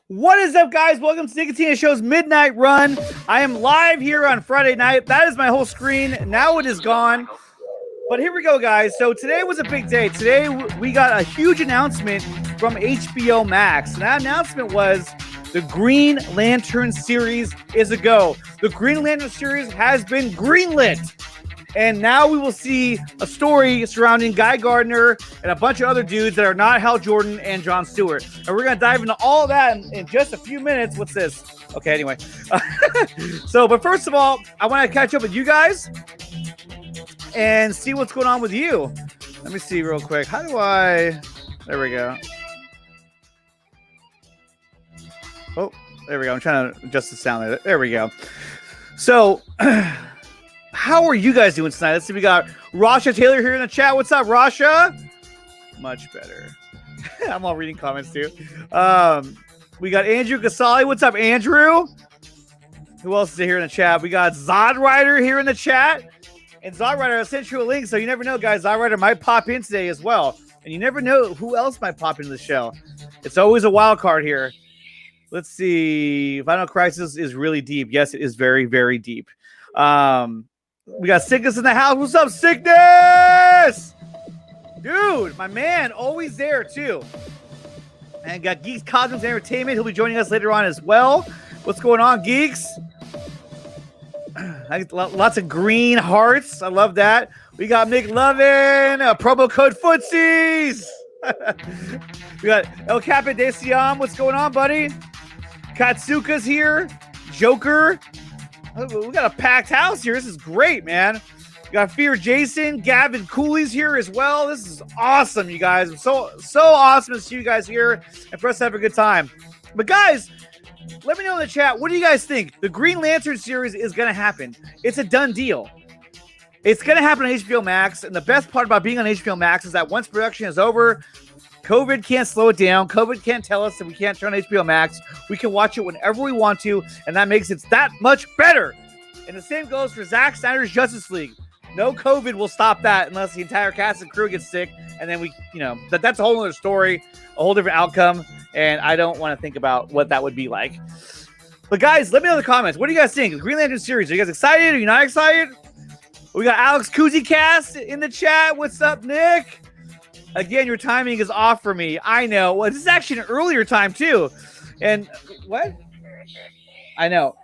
What is up, guys? Welcome to Nickatina Show's Midnight Run. I am live here on Friday night. That is my whole screen. Now it is gone. But here we go, guys. So today was a big day. Today we got a huge announcement from HBO Max. And that announcement was the Green Lantern series is a go. The Green Lantern series has been greenlit. And now we will see a story surrounding Guy Gardner and a bunch of other dudes that are not Hal Jordan and Jon Stewart. And we're going to dive into all of that in just a few minutes. What's this? Okay, anyway. But first of all, I want to catch up with you guys and see what's going on with you. Let me see real quick. How do I... There we go. Oh, there we go. I'm trying to adjust the sound there. There we go. So... How are you guys doing tonight? Let's see. We got Rasha Taylor here in the chat. What's up, Rasha? Much better. I'm all reading comments too. We got Andrew Casali. What's up, Andrew? Who else is here in the chat? We got Zod Rider here in the chat. And Zod Rider, I sent you a link, so you never know, guys. Zod Rider might pop in today as well. And you never know who else might pop into the show. It's always a wild card here. Let's see. Final Crisis is really deep. Yes, it is very, very deep. We got Sickness in the house. What's up, Sickness? Dude, my man, always there, too. And got Geeks Cosmos Entertainment. He'll be joining us later on as well. What's going on, Geeks? Lots of green hearts. I love that. We got McLovin. Promo code Footsies. We got El Capo de Siam. What's going on, buddy? Katsuka's here. Joker. We got a packed house here. This is great, man. We got Fear Jason, Gavin Cooley's here as well. This is awesome, you guys. So awesome to see you guys here and for us to have a good time. But guys, let me know in the chat, what do you guys think? The Green Lantern series is going to happen. It's a done deal. It's going to happen on HBO Max, and the best part about being on HBO Max is that once production is over, COVID can't slow it down. COVID can't tell us that we can't turn on HBO Max. We can watch it whenever we want to, and that makes it that much better. And the same goes for Zack Snyder's Justice League. No COVID will stop that unless the entire cast and crew gets sick, and then we, that's a whole other story, a whole different outcome, and I don't want to think about what that would be like. But guys, let me know in the comments. What do you guys think? The Green Lantern series, are you guys excited? Are you not excited? We got Alex Kuzicast in the chat. What's up, Nick? Again, your timing is off for me. I know. Well, this is actually an earlier time, too. And what? I know.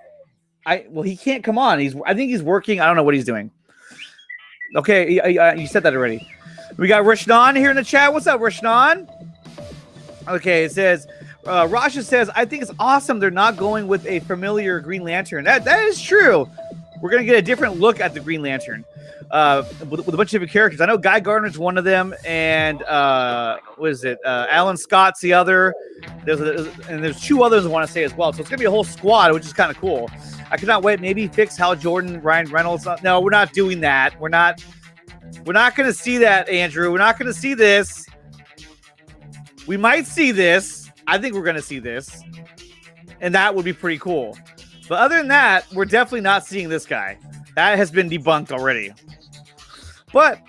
Well, he can't come on. I think he's working. I don't know what he's doing. Okay, you said that already. We got Rishnan here in the chat. What's up, Rishnan? Okay, it says, Rasha says, I think it's awesome they're not going with a familiar Green Lantern. That is true. We're going to get a different look at the Green Lantern. With a bunch of different characters. I know Guy Gardner's one of them, and what is it? Alan Scott's the other. There's two others I want to say as well. So it's gonna be a whole squad, which is kind of cool. I cannot wait. Maybe fix Hal Jordan, Ryan Reynolds. No, we're not doing that. We're not gonna see that, Andrew. We're not gonna see this. We might see this. I think we're gonna see this, and that would be pretty cool. But other than that, we're definitely not seeing this guy. That has been debunked already. But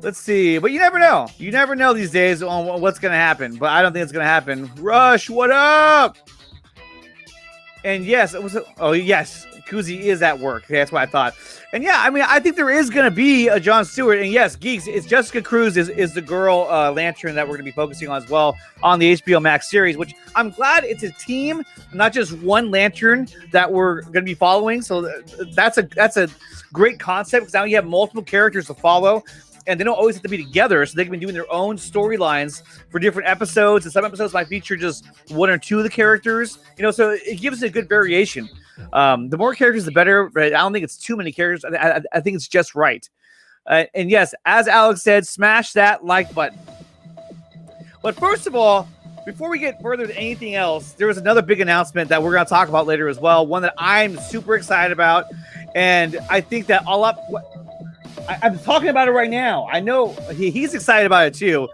let's see. But you never know. You never know these days on what's going to happen. But I don't think it's going to happen. Rush, what up? And yes, yes, Kuzi is at work. Okay, that's what I thought. And yeah, I mean, I think there is going to be a Jon Stewart. And yes, Geeks, it's Jessica Cruz is the girl Lantern that we're going to be focusing on as well on the HBO Max series, which I'm glad it's a team, not just one Lantern that we're going to be following. So that's a great concept because now you have multiple characters to follow. And they don't always have to be together, so they can be doing their own storylines for different episodes. And some episodes might feature just one or two of the characters, so it gives it a good variation. The more characters, the better. But I don't think it's too many characters. I think it's just right. And yes, as Alex said, smash that like button. But first of all, before we get further to anything else, there was another big announcement that we're going to talk about later as well. One that I'm super excited about, and I think that I'm talking about it right now. I know he's excited about it too,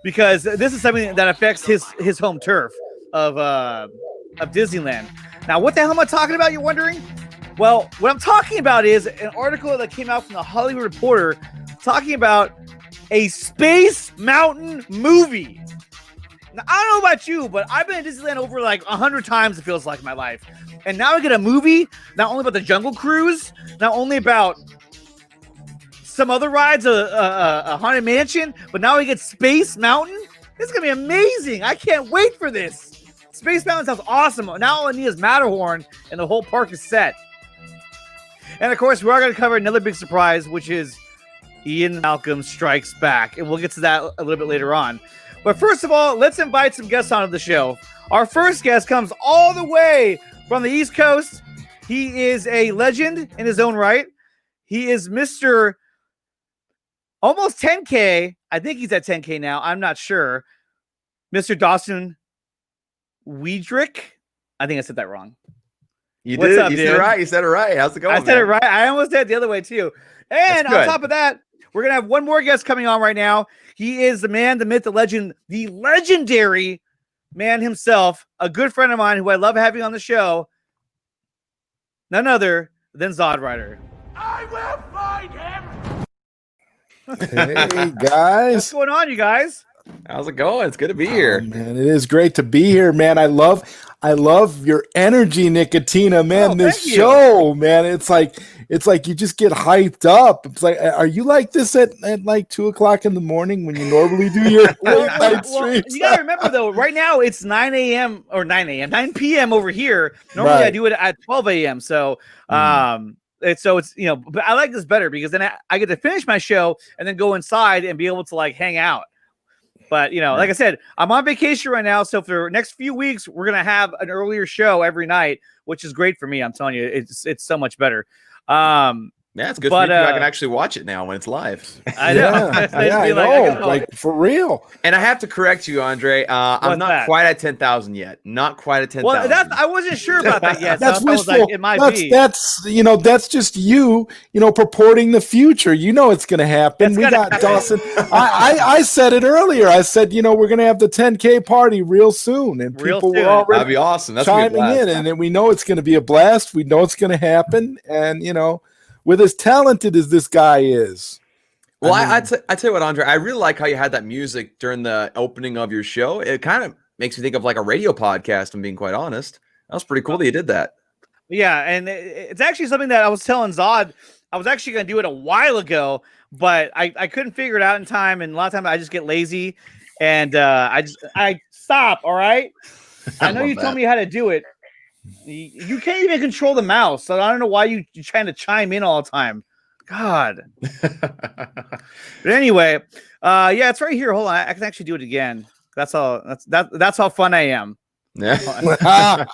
because this is something that affects his home turf of Disneyland. Now, what the hell am I talking about, you're wondering? Well, what I'm talking about is an article that came out from the Hollywood Reporter talking about a Space Mountain movie. Now, I don't know about you, but I've been to Disneyland over like 100 times, it feels like, in my life. And now I get a movie, not only about the Jungle Cruise, not only about some other rides, a Haunted Mansion, but now we get Space Mountain. This is going to be amazing. I can't wait for this. Space Mountain sounds awesome. Now all I need is Matterhorn, and the whole park is set. And, of course, we are going to cover another big surprise, which is Ian Malcolm Strikes Back. And we'll get to that a little bit later on. But first of all, let's invite some guests onto the show. Our first guest comes all the way from the East Coast. He is a legend in his own right. He is Mr. Almost 10K. I think he's at 10K now. I'm not sure. Mr. Dawson Weidrich. I think I said that wrong. You What's did. up, You dude? said it right. You said it right. How's it going? I said it right. I almost did it the other way too. And on top of that, we're gonna have one more guest coming on right now. He is the man, the myth, the legend, the legendary man himself, a good friend of mine who I love having on the show. None other than Zod Rider. I will find him. Hey guys, What's going on, you guys? How's it going? It's good to be here. man. It is great to be here, man. I love your energy, Nickatina, man. This show, man. It's like you just get hyped up. It's like, are you like this at like 2:00 in the morning when you normally do your late night streams? You gotta remember though, right now it's 9 p.m. over here. Normally I do it at 12 a.m. So it's but I like this better because then I get to finish my show and then go inside and be able to like hang out. But like I said, I'm on vacation right now, so for the next few weeks we're gonna have an earlier show every night, which is great for me. I'm telling you, it's so much better. Yeah, it's good for me. I can actually watch it now when it's live. I know. I know. Like for real. And I have to correct you, Andre. I'm not quite at 10,000 yet. Not quite at 10,000. Well, I wasn't sure about that yet. That's wishful. Like, it might be. That's just you purporting the future. It's going to happen. We got happen. Dawson. I said it earlier. I said, we're going to have the 10K party real soon, and people were already that'd be awesome. That's chiming in, and we know it's going to be a blast. We know it's going to happen, and with as talented as this guy is. Well, I tell you what, Andre, I really like how you had that music during the opening of your show. It kind of makes me think of like a radio podcast, I'm being quite honest. That was pretty cool that you did that. Yeah, and it's actually something that I was telling Zod. I was actually going to do it a while ago, but I couldn't figure it out in time, and a lot of times I just get lazy, and I stop, all right? I know you told me how to do it. You can't even control the mouse, so I don't know why you're trying to chime in all the time. God. But anyway, yeah, it's right here. Hold on, I can actually do it again. That's how fun I am. Yeah.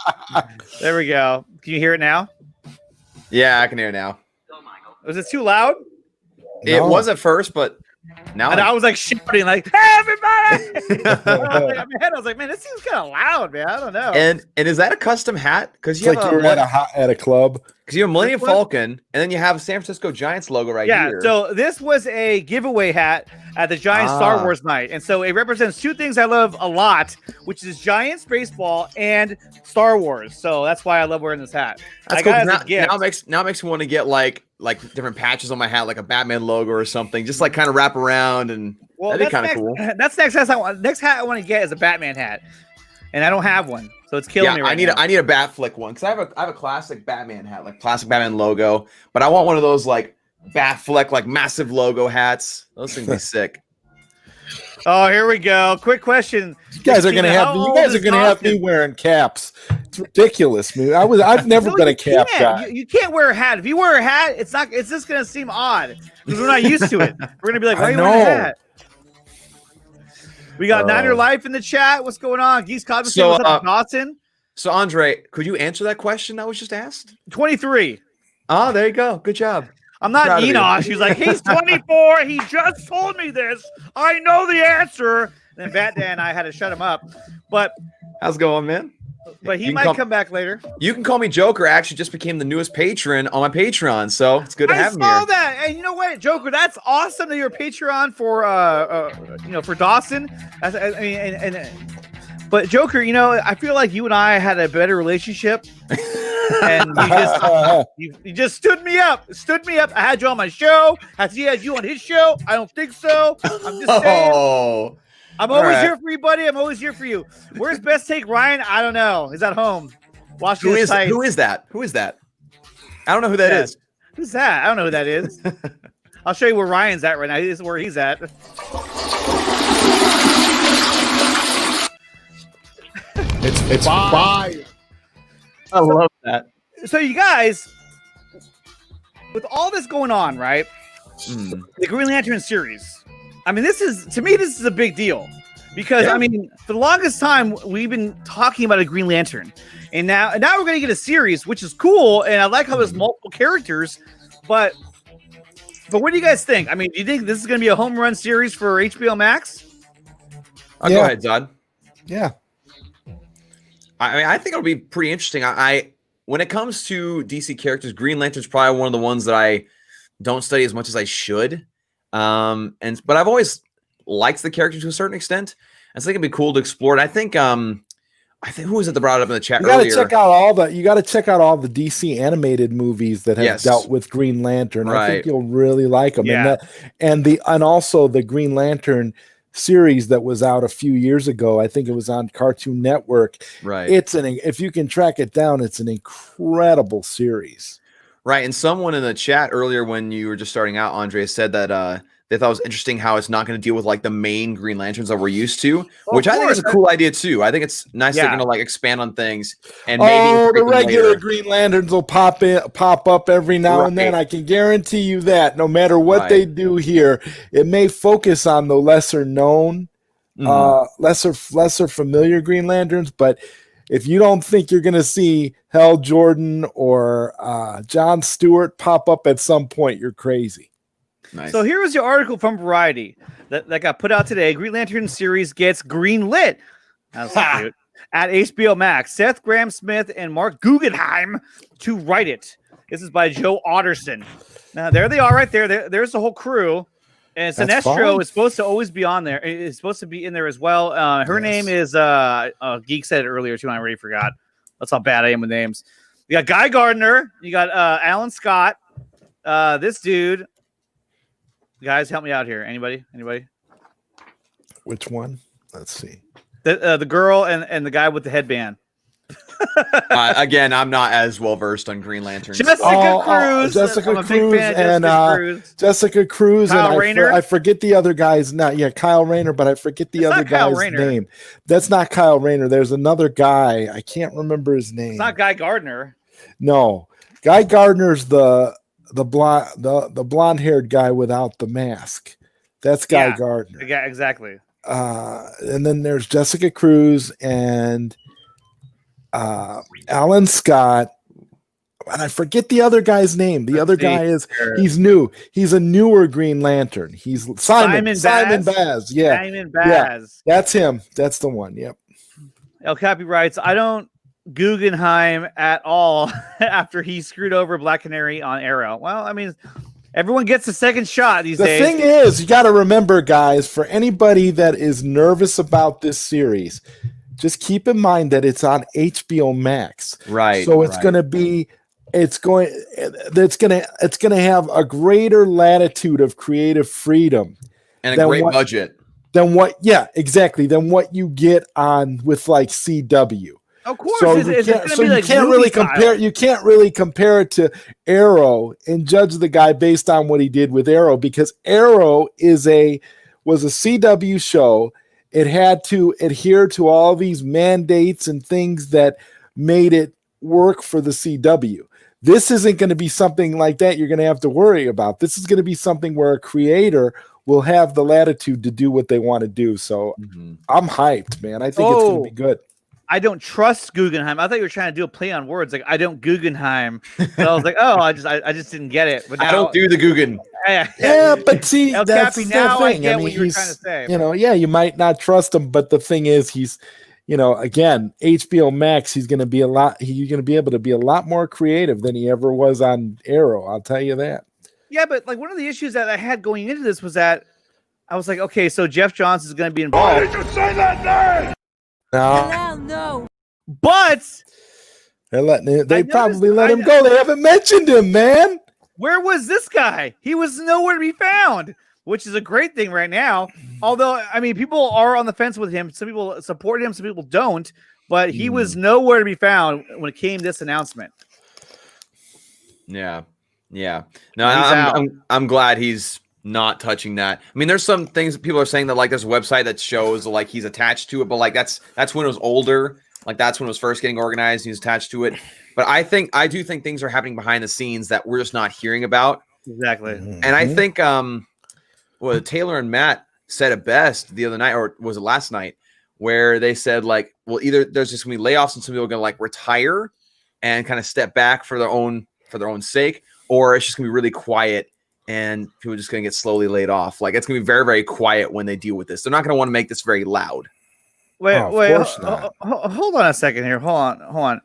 There we go. Can you hear it now? Yeah, I can hear it now. Was it too loud? It was at first, but now I was like shouting, like, "Hey, everybody!" I was like, "Man, this seems kind of loud, man. I don't know." And is that a custom hat? Because you were at a club. Because you have Millennium Falcon, and then you have a San Francisco Giants logo right here. Yeah, so this was a giveaway hat at the Giants Star Wars night. And so it represents two things I love a lot, which is Giants baseball and Star Wars. So that's why I love wearing this hat. That's cool. Now it makes me want to get like different patches on my hat, like a Batman logo or something, just like kind of wrap around, and that'd be kind of cool. That's next hat I want to get is a Batman hat. And I don't have one, so it's killing me right now. I need a Bat Flick one because I have a classic Batman hat, like classic Batman logo, but I want one of those like Bat Flick, like massive logo hats. Those things be sick. Oh, here we go. Quick question. You guys are gonna have me wearing caps. It's ridiculous, man. I've never been a cap guy. You can't wear a hat. If you wear a hat, it's just gonna seem odd because we're not used to it. We're gonna be like, why are you wearing a hat? We got Niner Life in the chat. What's going on? Geese Cognizant, what's up, Dawson? So, Andre, could you answer that question that was just asked? 23. Oh, there you go. Good job. I'm not Enosh. He's like, he's 24. He just told me this. I know the answer. And then Batman and I had to shut him up. But how's it going, man? But he might come back later. You can call me Joker. I actually just became the newest patron on my Patreon, so it's good to have him here. I saw that, and you know what, Joker? That's awesome that you're a Patreon for for Dawson. But Joker, I feel like you and I had a better relationship, and you just stood me up. I had you on my show. Has he had you on his show? I don't think so. I'm just saying. I'm All always right. here for you, buddy. I'm always here for you. Where's Best Take Ryan? I don't know. He's at home. Watching Who his is sites. who is that? Who is that? I don't know who that Yeah. is. Who's that? I don't know who that is. I'll show you where Ryan's at right now. This is where he's at. It's fire. I love that. So you guys, with all this going on, right? The Green Lantern series. I mean, this is a big deal because I mean, for the longest time we've been talking about a Green Lantern, and now we're going to get a series, which is cool, and I like how there's multiple characters, but what do you guys think? I mean, do you think this is going to be a home run series for HBO Max? Go ahead, Zod. Yeah. I mean, I think it'll be pretty interesting. I when it comes to DC characters, Green Lantern's probably one of the ones that I don't study as much as I should. But I've always liked the character to a certain extent. I think it'd be cool to explore it. I think who was it that brought it up in the chat You got earlier? to check out all the DC animated movies that have dealt with Green Lantern. I think you'll really like them. Yeah. And also the Green Lantern series that was out a few years ago. I think it was on Cartoon Network. Right. If you can track it down, it's an incredible series. Right. And someone in the chat earlier when you were just starting out, Andre, said that they thought it was interesting how it's not going to deal with like the main Green Lanterns that we're used to, which I think is a cool idea too. I think it's nice they're going to like expand on things and maybe the regular Green Lanterns will pop up every now and then. I can guarantee you that no matter what they do here, it may focus on the lesser known, lesser familiar Green Lanterns, but if you don't think you're going to see Hal Jordan or John Stewart pop up at some point, you're crazy. Nice. So here was your article from Variety that got put out today. Green Lantern series gets green lit. That's cute. At HBO Max. Seth Graham-Smith and Mark Guggenheim to write it. This is by Joe Otterson. Now, there they are right there. There's the whole crew. And Sinestro is supposed to always be on there. It's supposed to be in there as well. Her name is Geek said it earlier too, and I already forgot. That's how bad I am with names. You got Guy Gardner. You got Alan Scott. This dude. Guys, help me out here. Anybody? Which one? Let's see. The girl and the guy with the headband. Again, I'm not as well versed on Green Lantern. Jessica Cruz. Jessica Cruz Kyle and Rayner. I forget the other guy's Kyle Rayner, but I forget the other guy's name. That's not Kyle Rayner. There's another guy. I can't remember his name. It's not Guy Gardner. No, Guy Gardner's the blonde haired guy without the mask. That's Guy Gardner. Yeah, exactly. And then there's Jessica Cruz and Alan Scott. And I forget the other guy's name. The other guy he's new. He's a newer Green Lantern. He's Simon Baz. Yeah. Simon Baz. Yeah, that's him. That's the one. Yep. El Capi writes, I don't Guggenheim at all after he screwed over Black Canary on Arrow. Well, I mean, everyone gets a second shot these days. The thing is, you got to remember, guys, for anybody that is nervous about this series, just keep in mind that it's on HBO Max. Right. So it's going to be it's going to have a greater latitude of creative freedom and a great budget than what you get on with like CW. Of course, so you can't really compare it to Arrow and judge the guy based on what he did with Arrow, because Arrow was a CW show. It had to adhere to all these mandates and things that made it work for the CW. This isn't going to be something like that you're going to have to worry about. This is going to be something where a creator will have the latitude to do what they want to do. So I'm hyped, man. I think it's going to be good. I don't trust Guggenheim. I thought you were trying to do a play on words. Like, I don't Guggenheim. So I was like, oh, I just didn't get it. But now, I don't do the Guggen. Yeah, but see, that's the now thing. I get what you were trying to say. You might not trust him, but the thing is, he's, again, HBO Max, he's going to be able to be a lot more creative than he ever was on Arrow. I'll tell you that. Yeah, but like one of the issues that I had going into this was that I was like, okay, so Jeff Johns is going to be involved. Why did you say that name? No. But they probably let him go. They haven't mentioned him, man. Where was this guy? He was nowhere to be found. which is a great thing right now. Although, I mean, people are on the fence with him. Some people support him, some people don't. But he was nowhere to be found when it came to this announcement. Yeah. No, I'm glad he's not touching that. I mean, there's some things that people are saying that like there's a website that shows like he's attached to it, but like that's when it was older. Like that's when it was first getting organized. He's attached to it. But I do think things are happening behind the scenes that we're just not hearing about. Exactly. And I think well, Taylor and Matt said it best the other night, or was it last night, where they said like, well, either there's just gonna be layoffs and some people are gonna like retire and kind of step back for their own sake, or it's just gonna be really quiet and people are just gonna get slowly laid off. Like it's gonna be very, very quiet when they deal with this. They're not gonna want to make this very loud. Wait, hold on a second here. Hold on.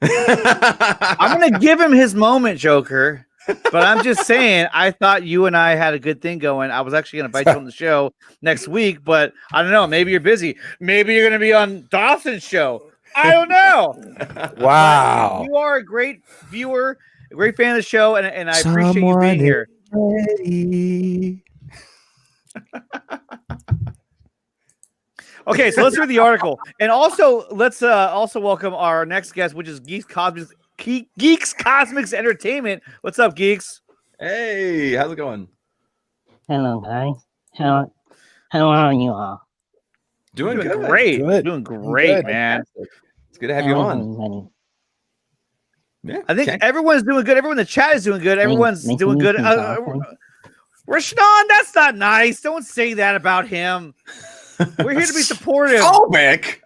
I'm gonna give him his moment, Joker. But I'm just saying, I thought you and I had a good thing going. I was actually going to invite you on the show next week, but I don't know. Maybe you're busy. Maybe you're going to be on Dawson's show. I don't know. Wow. But you are a great viewer, a great fan of the show, and I appreciate you being here. Okay, so let's read the article. And also, let's also welcome our next guest, which is Geeks Cosmics Entertainment. What's up, Geeks? Hey, how's it going? Hello, guys. How are you all? Doing great. Doing great, man. It's good to have you on. Yeah, I think everyone's doing good. Everyone in the chat is doing good. Everyone's doing good. Rashnon, that's not nice. Don't say that about him. We're here to be supportive. Oh, Mick.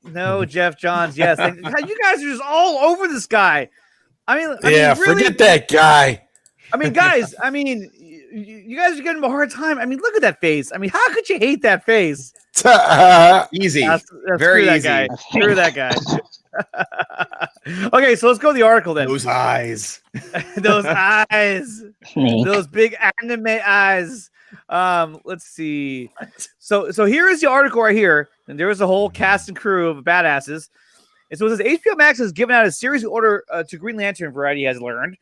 No, Jeff Johns. Yes, you guys are just all over this guy. I mean, really, forget that guy. I mean, guys. I mean, you guys are giving him a hard time. I mean, look at that face. I mean, how could you hate that face? Easy, that's very that easy. Guy. Screw that guy. Okay, so let's go to the article then. Those eyes, those eyes, those big anime eyes. Let's see. So here is the article right here, and there is a whole cast and crew of badasses. And so it says HBO Max has given out a series order to Green Lantern. Variety has learned,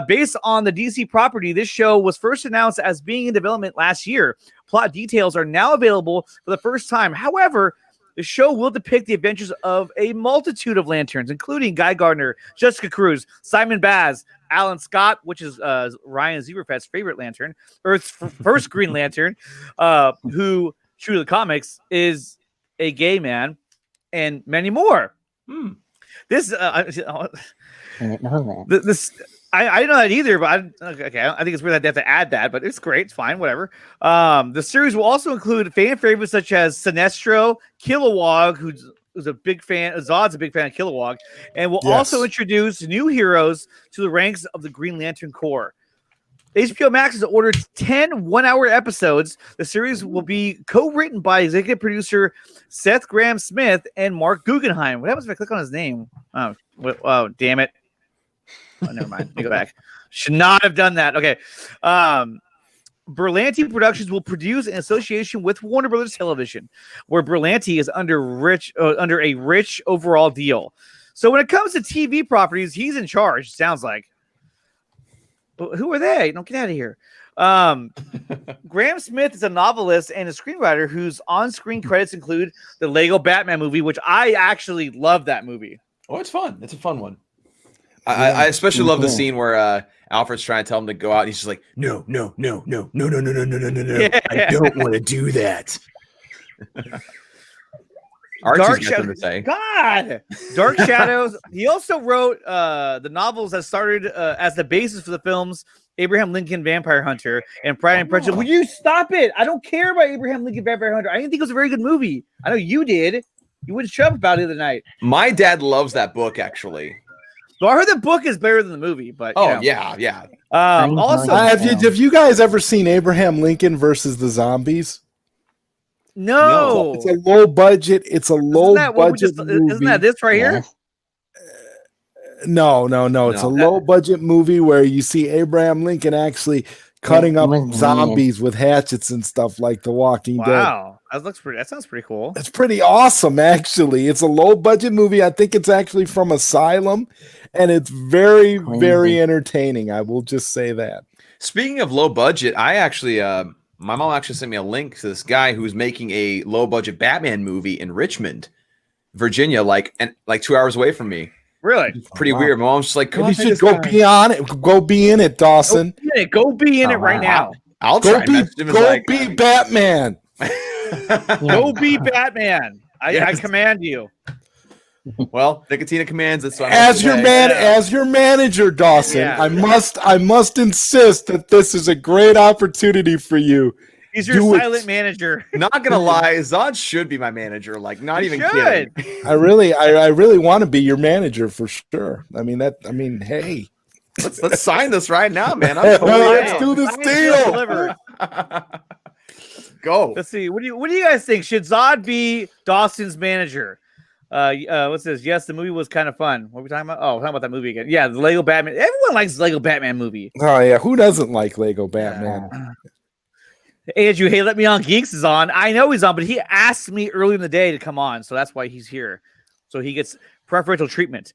based on the DC property. This show was first announced as being in development last year. Plot details are now available for the first time. However, the show will depict the adventures of a multitude of Lanterns, including Guy Gardner, Jessica Cruz, Simon Baz, Alan Scott, which is Ryan Zebrafat's favorite Lantern, Earth's first Green Lantern, who, true to the comics, is a gay man, and many more. This, I didn't know that. I didn't know that either, but I think it's weird that they have to add that, but it's great. It's fine, whatever. The series will also include fan favorites such as Sinestro, Kilowog, who's a big fan. Zod's a big fan of Kilowog, and will also introduce new heroes to the ranks of the Green Lantern Corps. HBO Max has ordered 10 one-hour episodes. The series will be co-written by executive producer Seth Grahame-Smith and Mark Guggenheim. What happens if I click on his name? Oh, damn it. Oh, never mind. Let me go back. Should not have done that. Okay. Berlanti Productions will produce in association with Warner Brothers Television, where Berlanti is under a rich overall deal. So when it comes to TV properties, he's in charge, sounds like. Who are they? Don't get out of here. Graham Smith is a novelist and a screenwriter whose on-screen credits include the Lego Batman movie, which I actually love that movie. Oh, it's fun. It's a fun one. I especially love the scene where Alfred's trying to tell him to go out, and he's just like, no. I don't want to do that. Dark Shadows. God, Dark Shadows. He also wrote the novels that started as the basis for the films Abraham Lincoln Vampire Hunter and Pride and Prejudice. Will you stop it? I don't care about Abraham Lincoln Vampire Hunter. I didn't think it was a very good movie. I know you did. You wouldn't shut up about it the other night. My dad loves that book, actually. So I heard the book is better than the movie, but yeah. Also, have you guys ever seen Abraham Lincoln versus the Zombies? No. It's a low budget. It's a low budget movie. Isn't that this right here? No. It's a low budget movie where you see Abraham Lincoln actually cutting up zombies with hatchets and stuff like The Walking Dead. Wow. That sounds pretty cool. It's pretty awesome, actually. It's a low budget movie. I think it's actually from Asylum, and it's very, very entertaining. I will just say that. Speaking of low budget, I actually my mom actually sent me a link to this guy who's making a low budget Batman movie in Richmond, Virginia, like 2 hours away from me. Really? It's pretty wow. weird. My mom's just like, Maybe you "Come should go be on it. Go be in it, Dawson. Go be in it Oh, right wow. now. I'll Go try." be Batman. Go be Batman. I Yes. command you. Well, Nickatina commands it. So I'm As your okay. as your manager, Dawson, Yeah. I must insist that this is a great opportunity for you. He's your Do it. silent manager. Not gonna lie, Zod should be my manager. Like, not even kidding. I really want to be your manager for sure. Hey. Let's sign this right now, man. I'm Well, totally let's down. do this Sign, seal, deal. deliver. Go. Let's see. What do you guys think? Should Zod be Dawson's manager? What's this? Yes, the movie was kind of fun. What are we talking about? Oh, we're talking about that movie again. Yeah, the Lego Batman. Everyone likes the Lego Batman movie. Oh yeah, who doesn't like Lego Batman? Andrew, hey, let me on Geeks is on. I know he's on, but he asked me early in the day to come on, so that's why he's here. So he gets preferential treatment.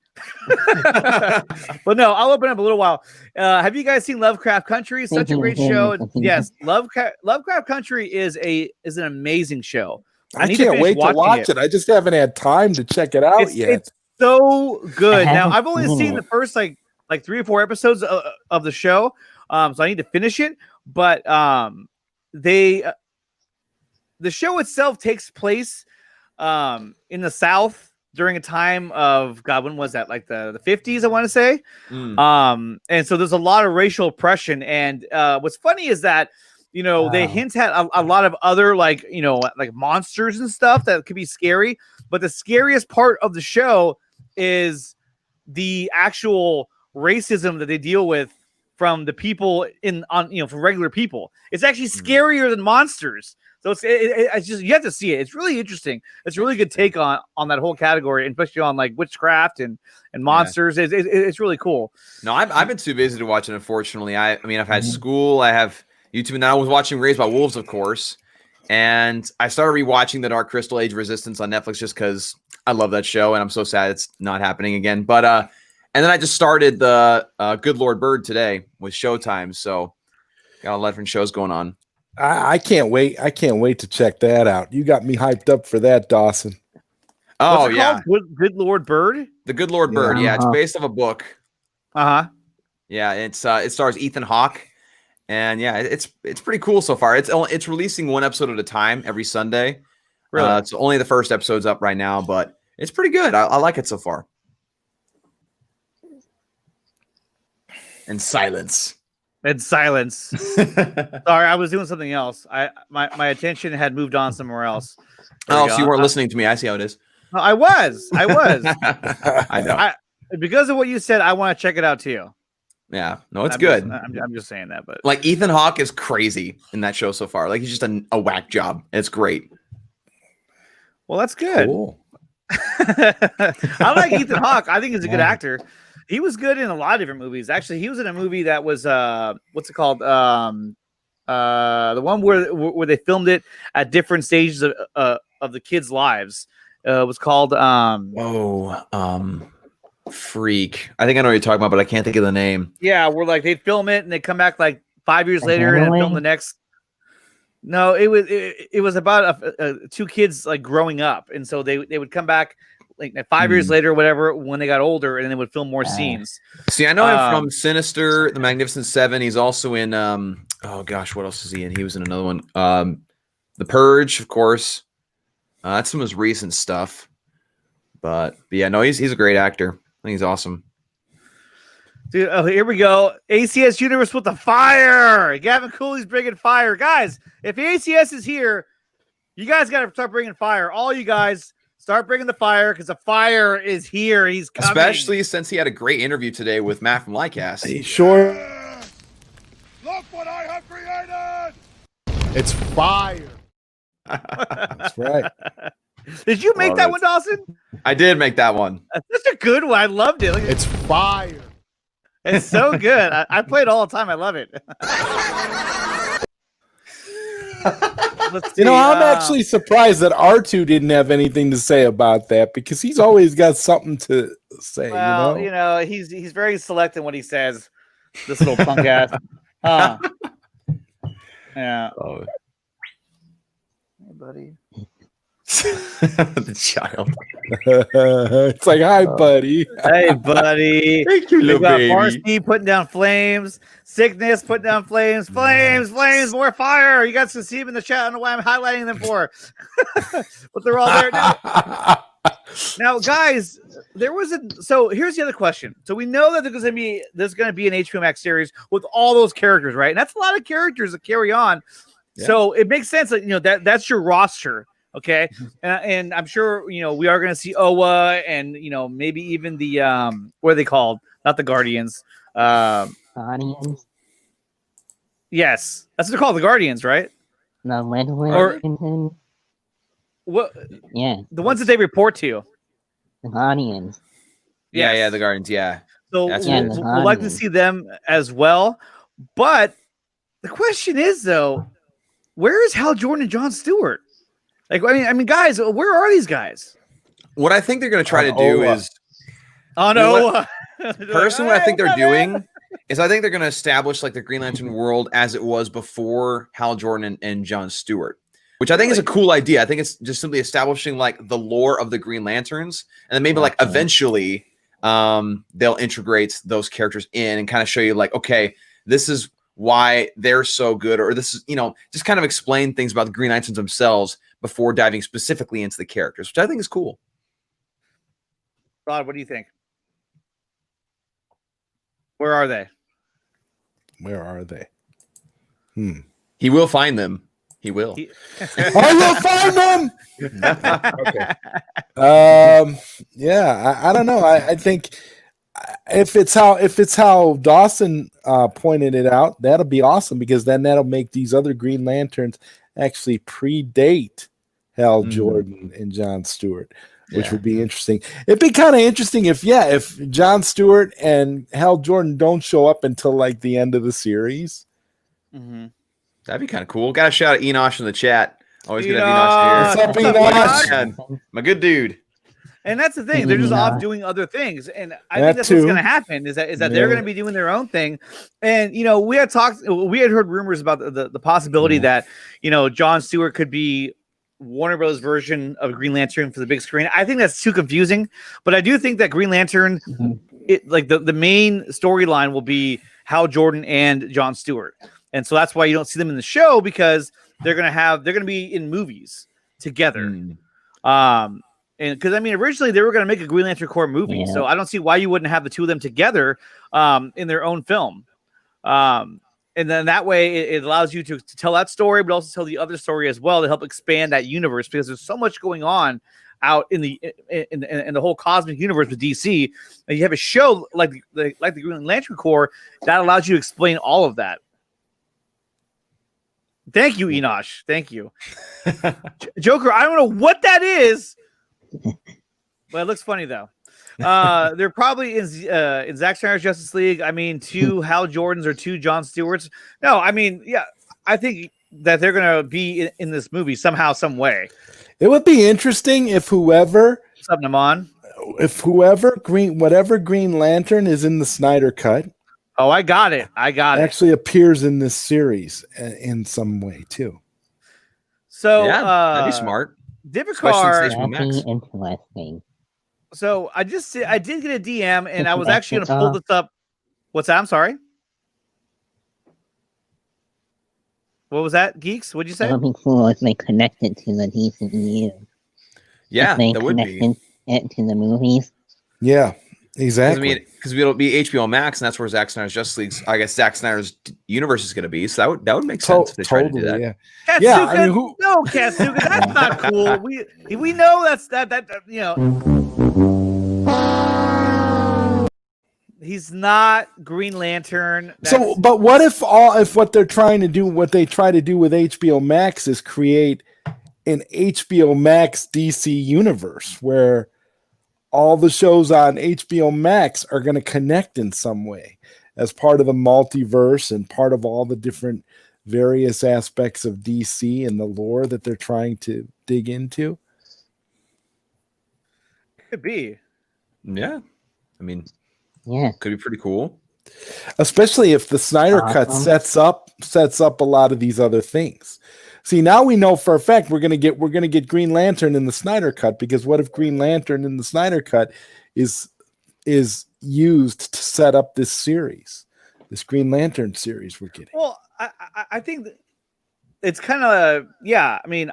But no, I'll open up a little while. Have you guys seen Lovecraft Country? Such a great show. Yes, Lovecraft Country is an amazing show. I need to can't finish wait to watching watch it. I just haven't had time to check it out yet. It's so good. Now haven't I've only seen seen it. the first like 3 or 4 episodes of the show, so I need to finish it. But the show itself takes place in the South during a time of when was that, like the 50s, I want to say. And so there's a lot of racial oppression, and what's funny is that they hint at a lot of other like monsters and stuff that could be scary, but the scariest part of the show is the actual racism that they deal with from the people from regular people. It's actually scarier than monsters. So it's just, you have to see it. It's really interesting. It's a really good take on that whole category, and especially on like witchcraft and monsters. Yeah. It's really cool. No, I've been too busy to watch it. Unfortunately, I mean, I've had school, I have YouTube, and now I was watching Raised by Wolves, of course. And I started rewatching The Dark Crystal: Age of Resistance on Netflix just because I love that show, and I'm so sad it's not happening again. But and then I just started the Good Lord Bird today with Showtime, so got a lot of different shows going on. I can't wait. I can't wait to check that out. You got me hyped up for that, Dawson. Oh What's it yeah, called? Good Lord Bird. The Good Lord Bird. Yeah, it's based off a book. Yeah, it stars Ethan Hawke, and yeah, it's pretty cool so far. It's releasing one episode at a time every Sunday. Really? It's only the first episode's up right now, but it's pretty good. I like it so far. And silence. Sorry, I was doing something else. My attention had moved on somewhere else. So you weren't listening to me. I see how it is. I was. I know. Because of what you said, I want to check it out too. Yeah, no, it's good. I'm just saying that, but like Ethan Hawke is crazy in that show so far. Like he's just a whack job. It's great. Well, that's good. Cool. I like Ethan Hawke. I think he's a good actor. He was good in a lot of different movies. Actually, he was in a movie that was what's it called? The one where they filmed it at different stages of the kids' lives. It was called Freak. I think I know what you're talking about, but I can't think of the name. Yeah, where like they'd film it and they come back like 5 years later and film the next. No, it was about two kids like growing up, and so they would come back like 5 years later or whatever when they got older, and they would film more scenes. See, I know him from Sinister, The Magnificent Seven. He's also in oh gosh, what else is he in? He was in another one. The Purge, of course. That's some of his recent stuff. But yeah, no, he's a great actor. I think he's awesome. Dude, oh, here we go. ACS Universe with the fire. Gavin Cooley's bringing fire. Guys, if ACS is here, you guys got to start bringing fire. All you guys, start bringing the fire because the fire is here. He's coming. Especially since he had a great interview today with Matt from Lycast. Hey, sure. Look what I have created! It's fire. That's right. Did you make that one, Dawson? I did make that one. That's such a good one. I loved it. It's fire. It's so good. I play it all the time. I love it. Let's see, I'm actually surprised that R2 didn't have anything to say about that because he's always got something to say. Well, he's very select in what he says. This little punk ass. Huh. Yeah. Oh, Hey, buddy. the child. It's like, hi, buddy. Hey, buddy. Thank you, We've little got baby. Varsity putting down flames. Sickness putting down flames. Flames, more fire. You guys can see them in the chat. I don't know why I'm highlighting them for. But they're all there now. Now, guys, so here's the other question. So we know that there's going to be an HBO Max series with all those characters, right? And that's a lot of characters that carry on. Yeah. So it makes sense that that's your roster. Okay. And I'm sure, we are going to see Owa and, maybe even the, what are they called? Not the Guardians. Guardians. Yes. That's what they're called. The Guardians, right? The Red Or- Wing. What? Yeah, The ones that they report to. the Guardians. Yeah, Yes. the Guardians. Yeah. So That's Yeah, we'll, the we'll like to Guardians. see them as well. But the question is, though, where is Hal Jordan and Jon Stewart? Like, I mean, guys, where are these guys? What I think they're going to try to do is, Oh, know no. personally, what I think they're doing is I think they're going to establish like the Green Lantern world as it was before Hal Jordan and Jon Stewart, which I think is a cool idea. I think it's just simply establishing like the lore of the Green Lanterns, and then maybe like eventually they'll integrate those characters in and kind of show you like, okay, this is why they're so good, or this is, just kind of explain things about the Green Lanterns themselves before diving specifically into the characters, which I think is cool. Rod, what do you think? Where are they? Where are they? He will find them. He will. I will find them. Yeah, I don't know. I think if it's how Dawson pointed it out, that'll be awesome, because then that'll make these other Green Lanterns actually predate Hal Jordan and Jon Stewart, which would be interesting. It'd be kind of interesting if Jon Stewart and Hal Jordan don't show up until like the end of the series. Mm-hmm. That'd be kind of cool. Got a shout out Enosh in the chat. Always good to have Enosh. Enosh here. What's up, Enosh? My good dude. And that's the thing; they're just off doing other things, and I think that's what's going to happen. Is that they're going to be doing their own thing, and we had heard rumors about the possibility that Jon Stewart could be Warner Bros. Version of Green Lantern for the big screen. I think that's too confusing, but I do think that Green Lantern, the main storyline will be Hal Jordan and Jon Stewart, and so that's why you don't see them in the show, because they're going to be in movies together. And because originally they were going to make a Green Lantern Corps movie, so I don't see why you wouldn't have the two of them together in their own film. And then that way it allows you to tell that story, but also tell the other story as well to help expand that universe, because there's so much going on out in the whole cosmic universe with DC. And you have a show like the Green Lantern Corps that allows you to explain all of that. Thank you, Enosh. Thank you, Joker. I don't know what that is. Well, it looks funny though. They're probably in Zack Snyder's Justice League. Two Hal Jordans or two Jon Stewarts. No, I think that they're gonna be in this movie somehow, some way. It would be interesting if whatever Green Lantern is in the Snyder Cut. Oh, I got it. Actually appears in this series in some way too. So that'd be smart. Divicar, Interesting. So I did get a DM, and I was actually going to pull this up. What's that? I'm sorry. What was that, Geeks? What'd you say? It would be cool if they connected to the DCEU. Yeah, if they that would be. It to the movies. Yeah, exactly. Because it'll be HBO Max, and that's where Zack Snyder's Justice League, I guess Zack Snyder's universe is going to be. So that would make sense if they tried to do that. Yeah. Katsuka, no, Katsuka, that's not cool. We know that he's not Green Lantern. So, but what if what they try to do with HBO Max is create an HBO Max DC universe where all the shows on HBO Max are going to connect in some way as part of the multiverse and part of all the different various aspects of DC and the lore that they're trying to dig into? Could be. Yeah. Yeah. Could be pretty cool. Especially if the Snyder cut sets up a lot of these other things. See, now we know for a fact we're gonna get Green Lantern in the Snyder cut, because what if Green Lantern in the Snyder cut is used to set up this series, this Green Lantern series we're getting? Well, I think it's kind of, yeah. I mean,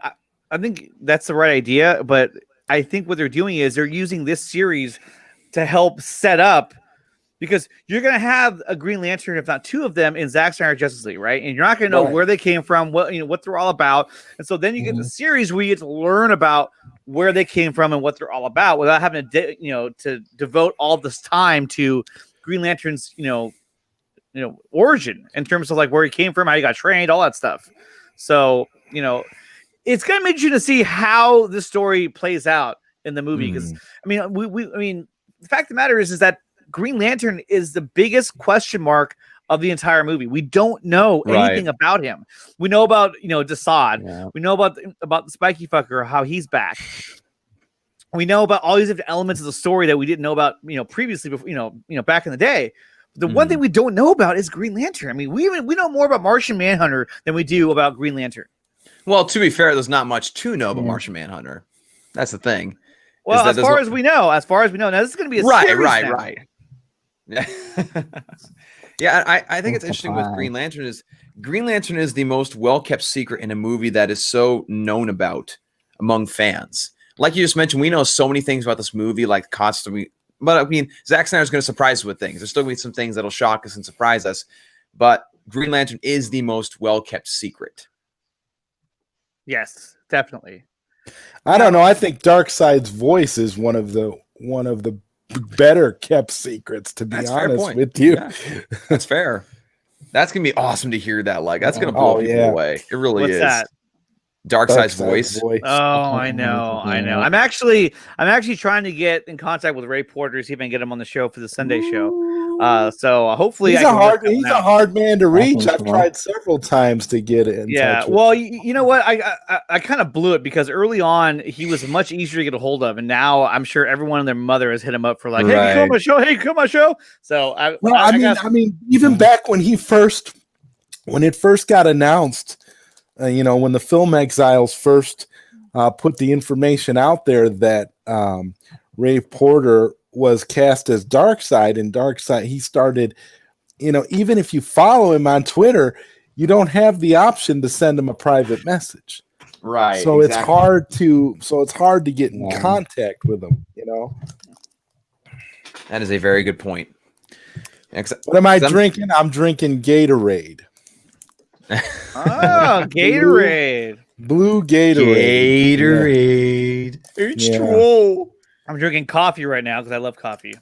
I think that's the right idea, but I think what they're doing is they're using this series to help set up, because you're going to have a Green Lantern, if not two of them, in Zack Snyder Justice League, right? And you're not going to know where they came from, what they're all about. And so then you get the series where you get to learn about where they came from and what they're all about, without having to, to devote all this time to Green Lantern's, origin, in terms of like where he came from, how he got trained, all that stuff. So, it's going to make you to see how this story plays out in the movie. Because I mean, the fact of the matter is that Green Lantern is the biggest question mark of the entire movie. We don't know anything about him. We know about, Desaad. Yeah. We know about the spiky fucker, how he's back. We know about all these different elements of the story that we didn't know about, previously, before, back in the day. The one thing we don't know about is Green Lantern. I mean, we know more about Martian Manhunter than we do about Green Lantern. Well, to be fair, there's not much to know about Martian Manhunter. That's the thing. Well, as far as we know, now this is going to be a series now. Right. Yeah, yeah. I think it's interesting with Green Lantern is the most well-kept secret in a movie that is so known about among fans. Like you just mentioned, we know so many things about this movie, like constantly. But I mean, Zack Snyder's going to surprise us with things. There's still going to be some things that'll shock us and surprise us. But Green Lantern is the most well-kept secret. Yes, definitely. I don't know. I think Darkseid's voice is one of the better kept secrets, to be honest with you. Yeah, that's fair. That's gonna be awesome to hear that. Like, that's gonna blow people away. It really is. That? Darkseid's voice. Oh, I know. I'm actually trying to get in contact with Ray Porter, see if I can get him on the show for the Sunday show. So hopefully he's a hard man to reach. I've tried several times to get in. Yeah. Well, you know what? I kind of blew it, because early on he was much easier to get a hold of, and now I'm sure everyone and their mother has hit him up for like, hey, come on my show. Hey, come on my show. So I mean, even back when it first got announced, when the Film Exiles first put the information out there that Ray Porter was cast as Darkseid, and Darkseid, he started, even if you follow him on Twitter, you don't have the option to send him a private message. Right. So it's hard to get in contact with him, That is a very good point. What am I drinking? I'm drinking Gatorade. Oh, Gatorade. Blue Gatorade. H2O. I'm drinking coffee right now because I love coffee.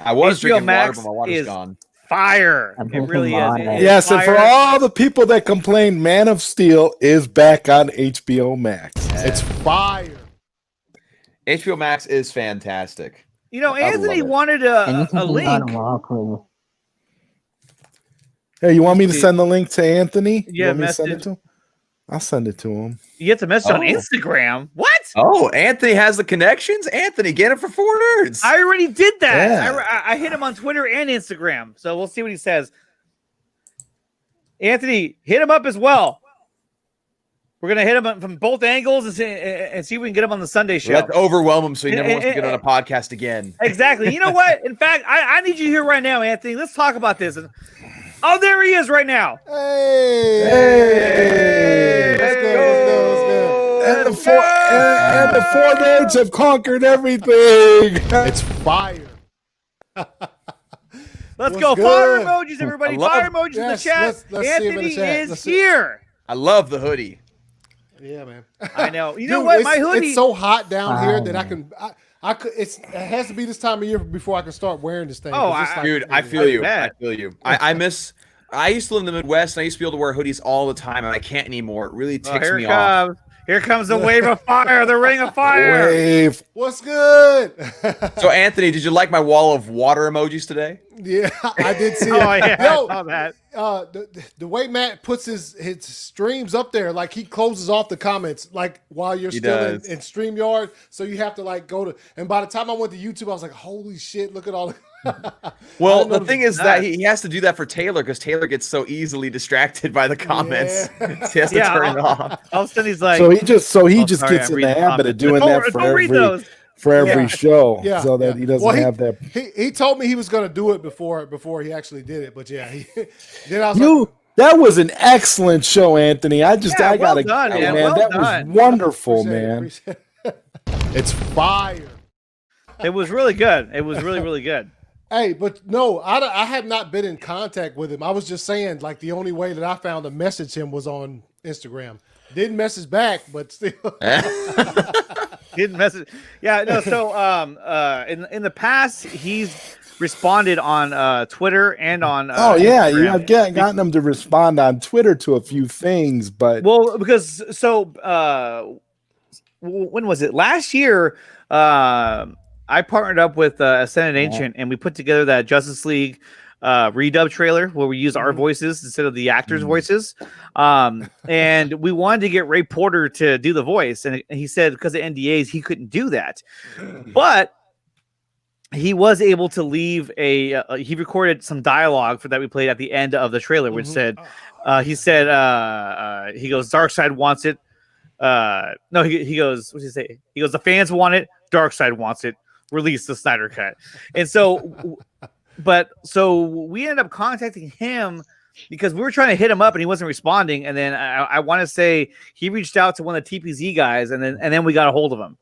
I was HBO drinking Max water, but my water's gone. Fire. It really is. Yes, and for all the people that complain, Man of Steel is back on HBO Max. It's fire. HBO Max is fantastic. Anthony wanted a link. Hey, you want me to send the link to Anthony? Yeah, I'll send it to him. You get the message on Instagram. What? Oh, Anthony has the connections. Anthony, get it for 4 Nerds. I already did that. Yeah. I hit him on Twitter and Instagram, so we'll see what he says. Anthony, hit him up as well. We're gonna hit him from both angles and see if we can get him on the Sunday show. Let's overwhelm him so he never wants to get on a podcast again. Exactly. You know what? In fact, I need you here right now, Anthony. Let's talk about this. Oh, there he is right now. Hey. Let's go. And the four nerds have conquered everything. It's fire. Let's go. Fire emojis, everybody. Fire emojis in the chat. Let's Anthony is here. I love the hoodie. Yeah, man. I know. You know what? My hoodie. It's so hot down here that I could. It has to be this time of year before I can start wearing this thing. Oh, I feel you. I feel you. I miss. I used to live in the Midwest, and I used to be able to wear hoodies all the time, and I can't anymore. It really ticks me off. Here comes the wave of fire, the ring of fire. Wave. What's good? So, Anthony, did you like my wall of water emojis today? Yeah, I did see it. Oh, yeah, I saw that. The way Matt puts his streams up there, like he closes off the comments, like while you're still in StreamYard. So you have to like go to, and by the time I went to YouTube, I was like, holy shit, look at all the Well, I the know thing is that he has to do that for Taylor because Taylor gets so easily distracted by the comments. Yeah. So he has to turn it off. All of a sudden he's like, So he just "Oh, just sorry, gets I'm in the reading habit of comments." doing that Don't read those. for every Yeah. show, Yeah, so that yeah. he doesn't Well, have that. He told me he was going to do it before he actually did it, but yeah, then I was You that was an excellent show, Anthony. I Well gotta done, hey, man. man. Well That done. was wonderful, appreciate it. It's fire. It was really good. It was really, really good. Hey, but no, I have not been in contact with him. I was just saying, like, the only way that I found to message him was on Instagram. Didn't message back, but still. Didn't message. Yeah, no. So, in the past, he's responded on Twitter and on. Instagram. I've gotten him to respond on Twitter to a few things, but Well, because when was it? Last year, I partnered up with Ascended Ancient, and we put together that Justice League redub trailer where we use our voices instead of the actors' voices. And we wanted to get Ray Porter to do the voice, and he said because of NDAs he couldn't do that, but he was able to leave he recorded some dialogue for that we played at the end of the trailer, which said he goes, Darkseid wants it. No, he goes, what did he say? He goes, the fans want it, Darkseid wants it, release the Snyder Cut. And so so we ended up contacting him because we were trying to hit him up and he wasn't responding. And then I want to say he reached out to one of the TPZ guys, and then we got a hold of him.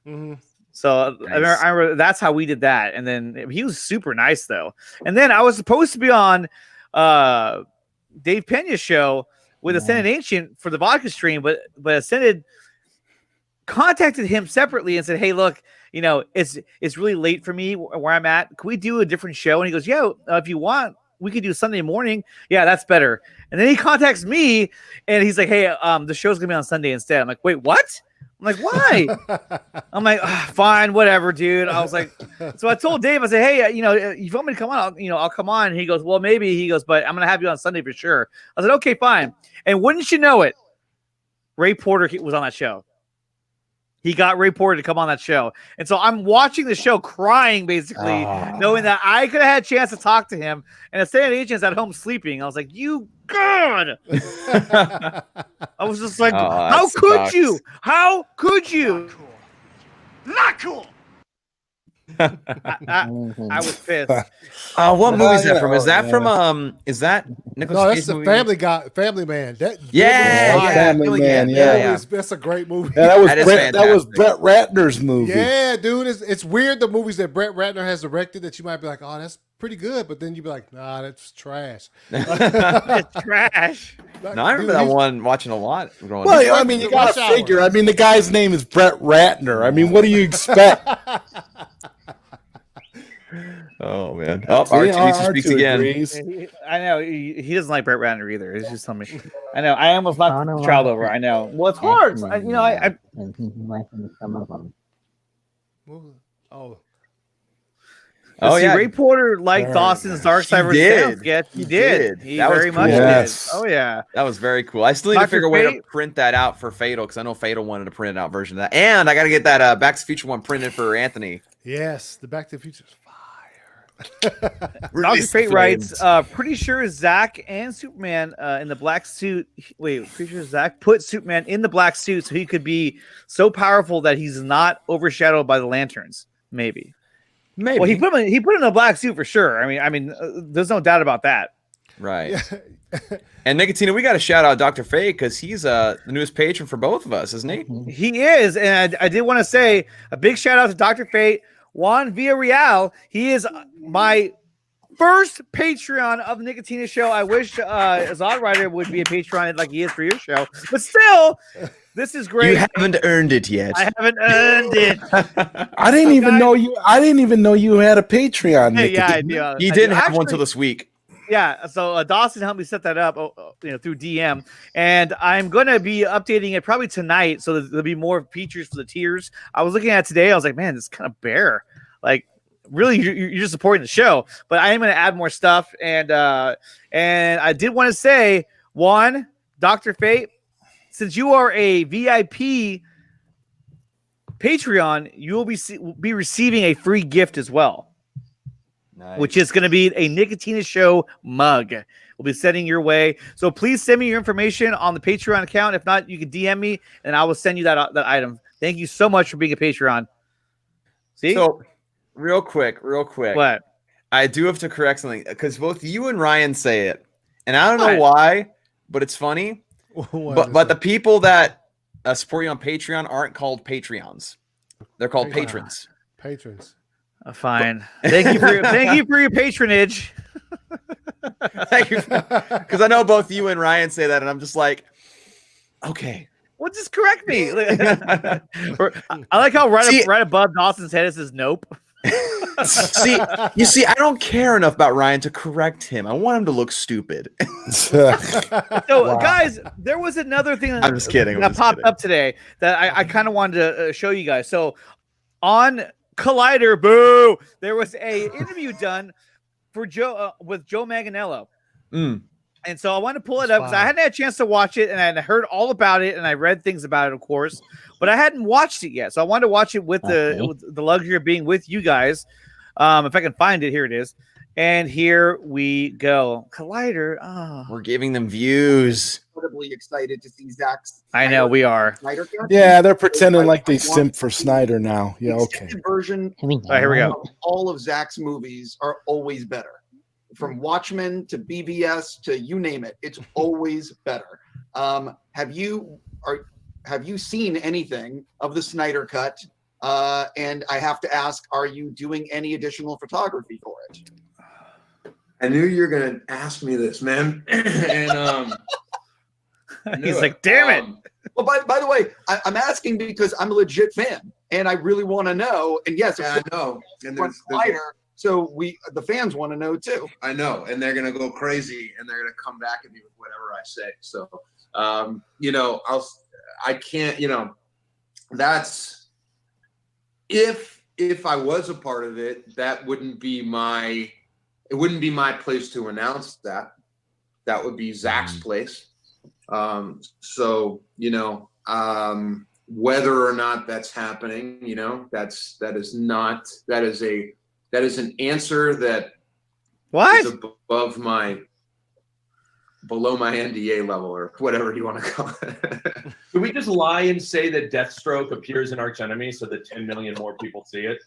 Mm-hmm. So nice. I remember that's how we did that. And then he was super nice though. And then I was supposed to be on Dave Pena's show with Ascended Ancient for the vodka stream, but Ascended contacted him separately and said, "Hey, look, it's really late for me where I'm at. Can we do a different show?" And he goes, "Yeah, if you want, we could do Sunday morning. Yeah, that's better." And then he contacts me and he's like, "Hey, the show's gonna be on Sunday instead." I'm like, "Wait, what?" I'm like, "Why?" I'm like, "Fine, whatever, dude." I was like, so I told Dave, I said, "Hey, if you want me to come on, I'll come on." And he goes, "Well, maybe." He goes, "But I'm gonna have you on Sunday for sure." I said, "Okay, fine." And wouldn't you know it, Ray Porter was on that show. He got Ray Porter to come on that show. And so I'm watching the show crying, basically, knowing that I could have had a chance to talk to him. And the Ascended Agent's at home sleeping. I was like, you God. I was just like, how could you? How could you? Not cool. I was pissed. What movie is that from? Is that from is that Nicolas No, Cage that's the movie? Family Man. Family Man. Yeah. That's a great movie. Yeah, that was Brett Ratner's movie. Yeah, dude, it's weird the movies that Brett Ratner has directed that you might be like, oh, that's pretty good, but then you'd be like, nah, that's trash. It's trash. No, I remember that one watching a lot. Well, I mean, you gotta figure. I mean, the guy's name is Brett Ratner. I mean, what do you expect? Oh man! Oh, R2 speaks again. I know he doesn't like Brett Ratner either. He's just telling me. I know. I almost knocked the child over. I know. Well, it's hard. I and he's liking some of them. Oh yeah, Ray Porter liked Dawson's Darkseid versus Yes, he did. He very much did. Oh yeah, that was very cool. I still need to figure a way to print that out for Fatal because I know Fatal wanted a printed out version of that, and I got to get that Back to the Future one printed for Anthony. Yes, the Back to the Future is fire. Dr. Fate writes, pretty sure Zach and Superman in the black suit. Wait, pretty sure Zach put Superman in the black suit so he could be so powerful that he's not overshadowed by the lanterns. Maybe. Well, he put him in a black suit for sure. I mean, there's no doubt about that. Right. And Nickatina, we got to shout out Dr. Fate because he's the newest patron for both of us, isn't he? He is, and I did want to say a big shout out to Dr. Fate. Juan Villarreal, he is my first Patreon of the Nickatina show. I wish Zod Rider would be a Patreon like he is for your show, but still, this is great. You haven't earned it yet. I haven't earned it. I didn't even know you. I didn't even know you had a Patreon. Hey, yeah, I do. He didn't have one till this week. Yeah, so Dawson helped me set that up, through DM, and I'm gonna be updating it probably tonight, so there'll be more features for the tiers. I was looking at it today, I was like, man, this is kind of bare. Like, really, you're just supporting the show, but I am gonna add more stuff, and I did want to say, one, Dr. Fate, since you are a VIP Patreon, you will be receiving a free gift as well. which is going to be a Nickatina Show mug. We'll be sending your way. So please send me your information on the Patreon account. If not, you can DM me and I will send you that item. Thank you so much for being a Patreon. See? So, real quick. What? I do have to correct something because both you and Ryan say it, and I don't know why, but it's funny. But the people that support you on Patreon aren't called Patreons; they're called patrons. Patrons. Fine. Thank you for your patronage. Thank you, because I know both you and Ryan say that, and I'm just like, okay. Well, just correct me. I like how right above Dawson's head it says nope. See, I don't care enough about Ryan to correct him. I want him to look stupid. So, guys, there was another thing I'm just kidding. that popped up today that I kind of wanted to show you guys. So, on Collider, boo! There was a interview done for Joe with Joe Manganiello. And so I want to pull it up because I hadn't had a chance to watch it, and I heard all about it, and I read things about it, of course, but I hadn't watched it yet. So I wanted to watch it with the luxury of being with you guys. If I can find it, here it is. And here we go. Collider. Oh. We're giving them views. Incredibly excited to see Zach's. I know we are. Snyder cut. Yeah, they're pretending like they simp for Snyder now. Yeah, okay. Extended version. Here we go. All of Zach's movies are always better. From Watchmen to BVS to you name it, it's always better. Have you seen anything of the Snyder cut? And I have to ask, are you doing any additional photography for it? I knew you were gonna ask me this, man. And he's like, damn it. Well, by the way, I'm asking because I'm a legit fan and I really want to know. And yes, I know. And there's so the fans want to know too. I know, and they're gonna go crazy, and they're gonna come back at me with whatever I say. So, I can't. That's if I was a part of it, that wouldn't be my. It wouldn't be my place to announce that. That would be Zach's place. So whether or not that's happening, that is an answer that is below my NDA level or whatever you want to call it. Can we just lie and say that Deathstroke appears in Arch Enemy so that 10 million more people see it?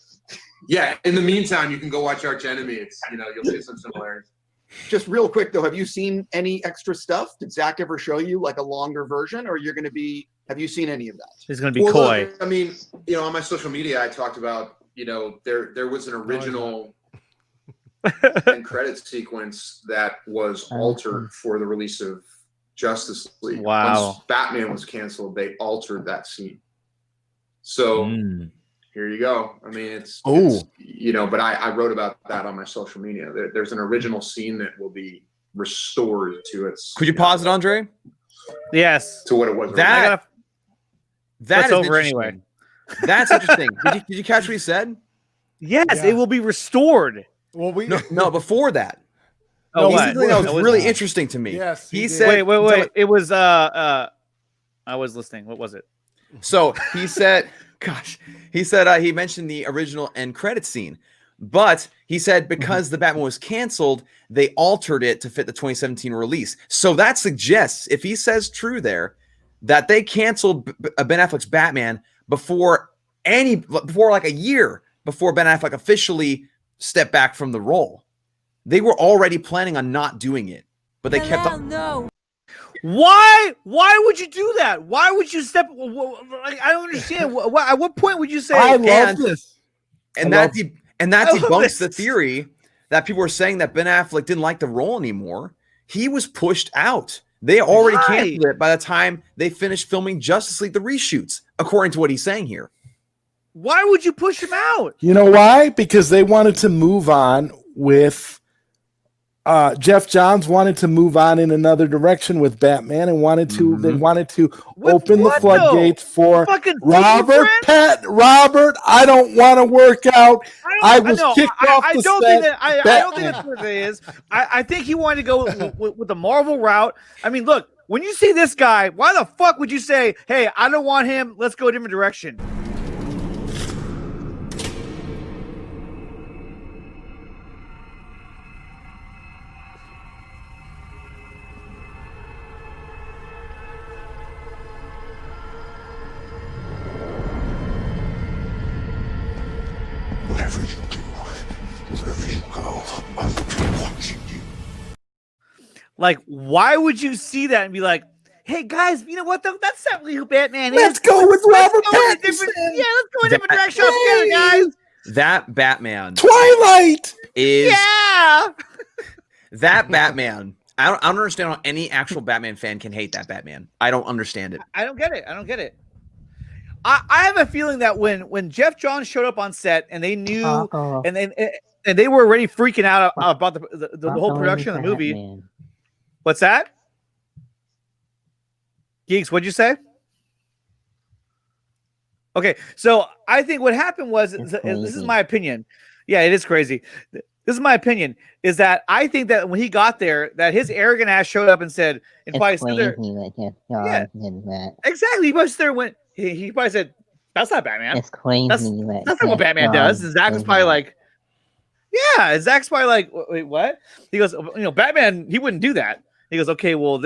Yeah. In the meantime, you can go watch Arch Enemy. It's you'll see some similarities. Just real quick though, have you seen any extra stuff? Did Zach ever show you like a longer version, or have you seen any of that? He's going to be coy. Look, I mean, on my social media, I talked about. There was an original end credit sequence that was altered for the release of Justice League. Wow. Once Batman was canceled, they altered that scene. So here you go. I mean, it's but I wrote about that on my social media. There's an original scene that will be restored to its. Could you pause it, Andre? Yes. To what it was. That's over anyway. That's interesting. Did you catch what he said? Yes, it will be restored. Well, no, before that. Oh, he what? said something that was really interesting to me. Yes, he said. Wait. It was I was listening. What was it? So he said, he mentioned the original end credit scene, but he said because the Batman was canceled, they altered it to fit the 2017 release. So that suggests, if he says true there, that they canceled Ben Affleck's Batman before like a year before Ben Affleck officially stepped back from the role. They were already planning on not doing it, but they kept on. No. Why would you do that? Why would you step? Like, I don't understand. At what point would you say? I love this. And that debunks the theory that people were saying that Ben Affleck didn't like the role anymore. He was pushed out. They already canceled it by the time they finished filming Justice League, the reshoots, according to what he's saying here. Why would you push him out? You know why? Because they wanted to move on with Jeff Johns wanted to move on in another direction with Batman and they wanted to open the floodgates for Robert. Robert, I don't want to work out. I was kicked off the set. I don't think that's what it is. I think he wanted to go with the Marvel route. I mean, look, when you see this guy, why the fuck would you say, hey, I don't want him, let's go a different direction? Whatever you do, wherever you go, I'll be watching you. Like, why would you see that and be like, hey guys, you know what though? That's not really who Batman is. Let's go with Let's Robert go in a Pattinson. different, yeah, let's go in a different direction altogether, guys. That Batman Twilight is Yeah. that Batman. I don't understand how any actual Batman fan can hate that Batman. I don't understand it. I don't get it. I don't get it. I have a feeling that when Jeff Johns showed up on set and they knew and they were already freaking out about the whole production of the movie. What's that? Geeks, what'd you say? Okay, so I think what happened was, this is my opinion. Yeah, it is crazy. This is my opinion, is that I think that when he got there, that his arrogant ass showed up and said, and probably stood there. Yeah, exactly. He probably stood there and went, he probably said, that's not Batman. It's crazy. That's not what Batman does. And Zach was probably like, yeah. And Zach's probably like, wait, what? He goes, Batman, he wouldn't do that. He goes, okay, well,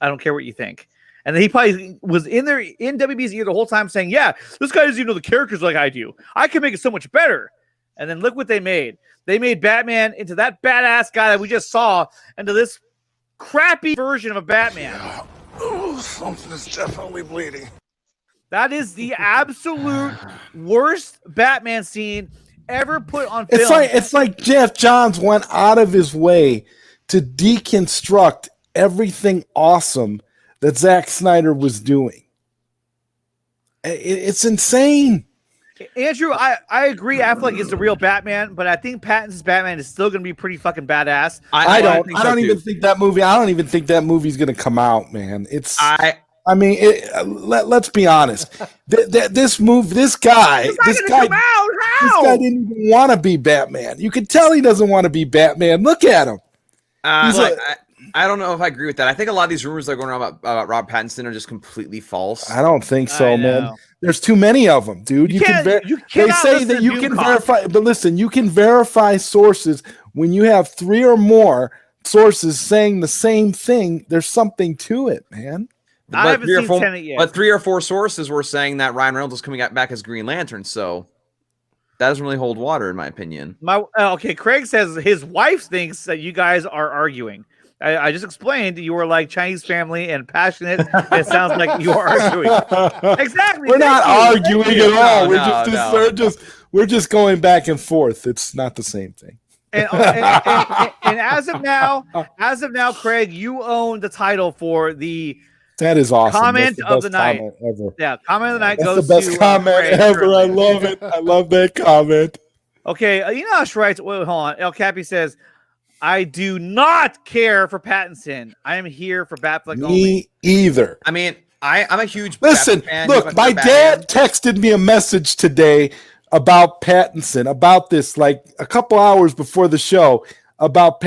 I don't care what you think. And then he probably was in WB's ear the whole time saying, yeah, this guy doesn't even know the characters like I do. I can make it so much better. And then look what they made. They made Batman into that badass guy that we just saw, into this crappy version of a Batman. Yeah. Oh, something is definitely bleeding. That is the absolute worst Batman scene ever put on film. It's like Jeff Johns went out of his way to deconstruct everything awesome that Zack Snyder was doing. It's insane. Andrew, I agree. Affleck is the real Batman, but I think Pattinson's Batman is still going to be pretty fucking badass. I don't even think that movie's going to come out, man. Let's be honest. This guy didn't even want to be Batman. You can tell he doesn't want to be Batman. Look at him. I don't know if I agree with that. I think a lot of these rumors that are going around about Rob Pattinson are just completely false. I don't think so, man. There's too many of them, dude. They say that you can verify, but listen, you can verify sources when you have 3 or more sources saying the same thing. There's something to it, man. I haven't seen Tenet yet. But 3 or 4 sources were saying that Ryan Reynolds was coming back as Green Lantern, so that doesn't really hold water, in my opinion. Okay, Craig says his wife thinks that you guys are arguing. I just explained you were like Chinese family and passionate. It sounds like you are arguing. Exactly. We're not arguing at all. We're just going back and forth. It's not the same thing. And as of now, Craig, you own the title for the that is awesome. Comment of the night. Ever. Yeah, comment of the night That's goes the best to comment Craig, ever. certainly. I love it. I love that comment. Okay, Enosh writes, hold on. El Cappy says, I do not care for Pattinson. I am here for Batfleck only. Me either. I mean, I'm a huge Listen, fan. look, my dad texted me a message today about Pattinson, about this, like a couple hours before the show, about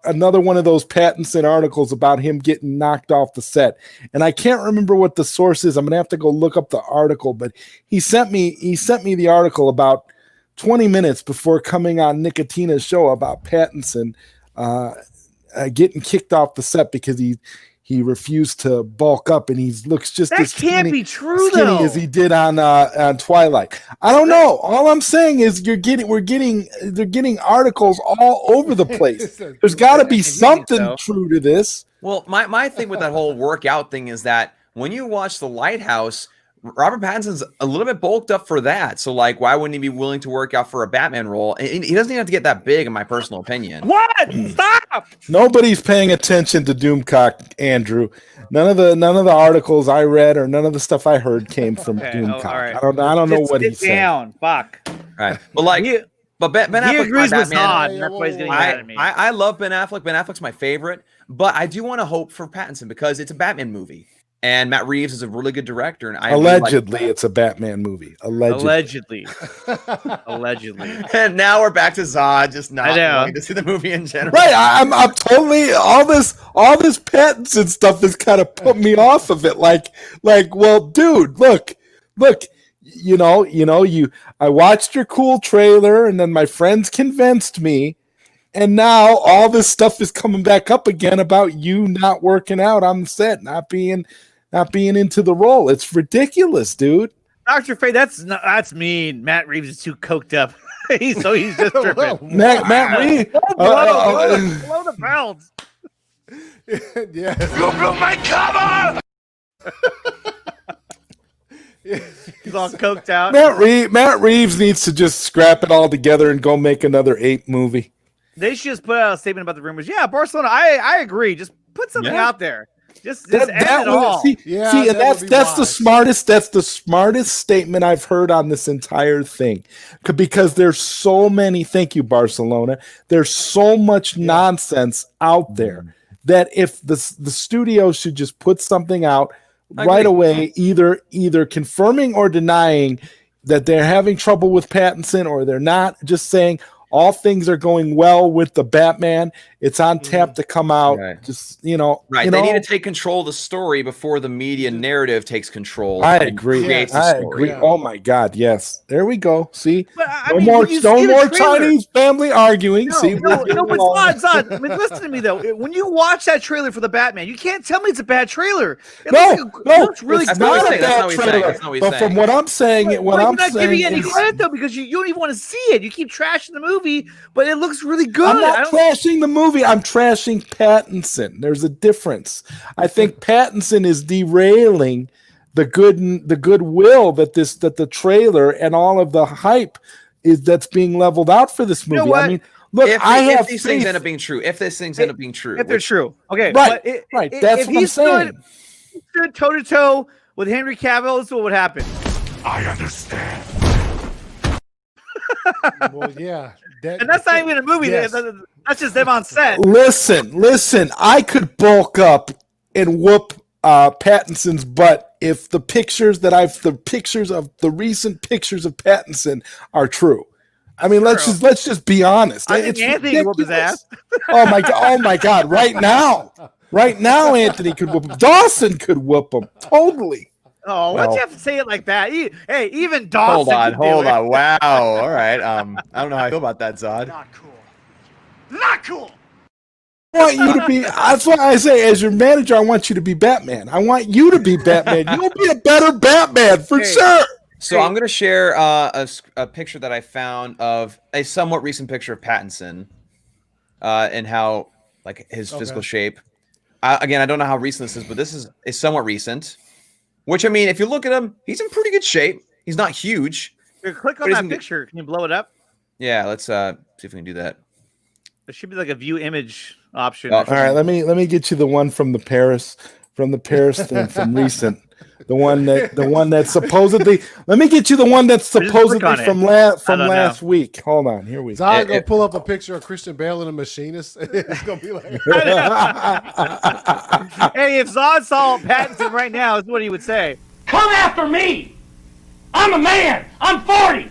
another one of those Pattinson articles about him getting knocked off the set. And I can't remember what the source is. I'm gonna have to go look up the article, but he sent me the article about 20 minutes before coming on Nickatina's show about Pattinson getting kicked off the set because he refused to bulk up and he looks just that as can't be true skinny though as he did on Twilight. I don't know. All I'm saying is they're getting articles all over the place. There's got to be something true to this. Well, my thing with that whole workout thing is that when you watch The Lighthouse, Robert Pattinson's a little bit bulked up for that. So, like, why wouldn't he be willing to work out for a Batman role? He doesn't even have to get that big, in my personal opinion. What? Stop! Nobody's paying attention to Doomcock, Andrew. None of the articles I read or none of the stuff I heard came from Doomcock. Right. I don't know what he said. Down. Fuck. All right. But like, Ben Affleck, agrees with Batman. That's why he's getting mad at me. I love Ben Affleck. Ben Affleck's my favorite, but I do want to hope for Pattinson because it's a Batman movie. And Matt Reeves is a really good director. And allegedly, it's a Batman movie. Allegedly. And now we're back to Zod just not wanting to see the movie in general. Right. I'm totally all this Pattinson stuff has kind of put me off of it. Like, well, dude, look. I watched your cool trailer, and then my friends convinced me. And now all this stuff is coming back up again about you not working out on the set, not being into the role. It's ridiculous, dude. Dr. Fate, that's mean. Matt Reeves is too coked up. he's just tripping. Matt Reeves. Blow the belt. Yeah. You blew my cover! He's all coked out. Matt Reeves needs to just scrap it all together and go make another Ape movie. They should just put out a statement about the rumors. Yeah, Barcelona, I agree. Just put something out there. Just end it all. See, and that's the smartest statement I've heard on this entire thing, because there's so many. Thank you, Barcelona. There's so much nonsense out there that if the studio should just put something out right away, either confirming or denying that they're having trouble with Pattinson, or they're not, just saying all things are going well with the Batman. It's on tap to come out. Right. Just, They need to take control of the story before the media narrative takes control. I agree. I agree. Yeah. Oh my God. Yes. There we go. See, no more trailer, Chinese family arguing. See, but Zod, I mean, listen to me though. When you watch that trailer for the Batman, you can't tell me it's a bad trailer. It looks really it's good. not a bad trailer. But from what I'm saying, you're not giving any credit though, because you don't even want to see it. You keep trashing the movie, but it looks really good. I'm not trashing the movie. I'm trashing Pattinson. There's a difference. I think Pattinson is derailing the goodwill that the trailer and all of the hype that's being leveled out for this movie. You know what? I mean, look, if these things end up being true, if these things end up being true, if they're true, okay, right, right. That's what I'm saying. Stood toe to toe with Henry Cavill, this is what would happen. I understand. Well, yeah. And that's not even a movie. Yes. That's just them on set. Listen. I could bulk up and whoop Pattinson's butt if the recent pictures of Pattinson are true. I mean, let's just be honest. I think Anthony could whoop his ass. Oh my God! Right now, Anthony could whoop him. Dawson could whoop him totally. Oh, why'd you have to say it like that? Hey, even Dawson. Hold on. Wow. All right. I don't know how I feel about that, Zod. Not cool. I want you to be. That's why I say, as your manager, I want you to be Batman. I want you to be Batman. You'll be a better Batman for sure. So I'm going to share a picture that I found of a somewhat recent picture of Pattinson, and how his physical shape. Again, I don't know how recent this is, but this is somewhat recent. Which, I mean, if you look at him, he's in pretty good shape. He's not huge. Here, click on that picture. Can you blow it up? Yeah, let's see if we can do that. There should be like a view image option. All right, let me get you the one from the Paris thing from recent. The one that's supposedly. Let me get you the one that's supposedly from last week. Hold on, here we go. Zod gonna pull up a picture of Christian Bale and a machinist. It's gonna be like. Hey, if Zod saw Pattinson right now, this is what he would say. Come after me! I'm a man! I'm 40!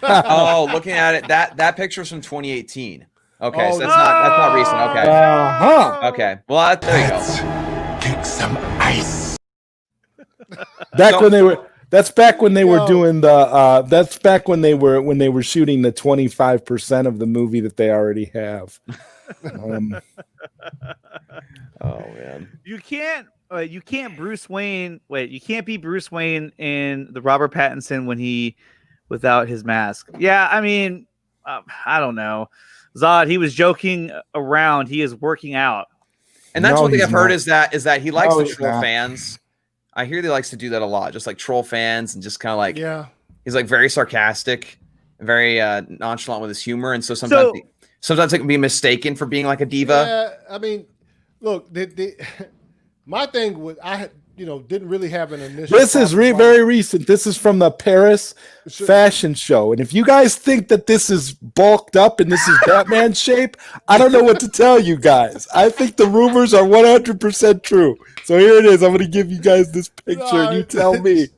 Oh, looking at it, that picture's from 2018. Okay, so that's not recent. Okay. Okay. Well, there you go. Kick some ice. That's back when they were doing the. That's back when they were shooting the 25% of the movie that they already have. Oh man, you can't Bruce Wayne. Wait, you can't be Bruce Wayne in the Robert Pattinson without his mask. Yeah, I mean, I don't know. Zod, he was joking around. He is working out, and that's one thing I've heard is that he likes to troll fans. I hear he likes to do that a lot, just like troll fans and just kind of like, he's like very sarcastic, very nonchalant with his humor, and so sometimes it can be mistaken for being like a diva. Yeah, I mean, look, my thing was didn't really have an initial. This is very recent. This is from the Paris fashion show, and if you guys think that this is bulked up and this is Batman shape, I don't know what to tell you guys. I think the rumors are 100% true. So here it is. I'm going to give you guys this picture, and you tell me.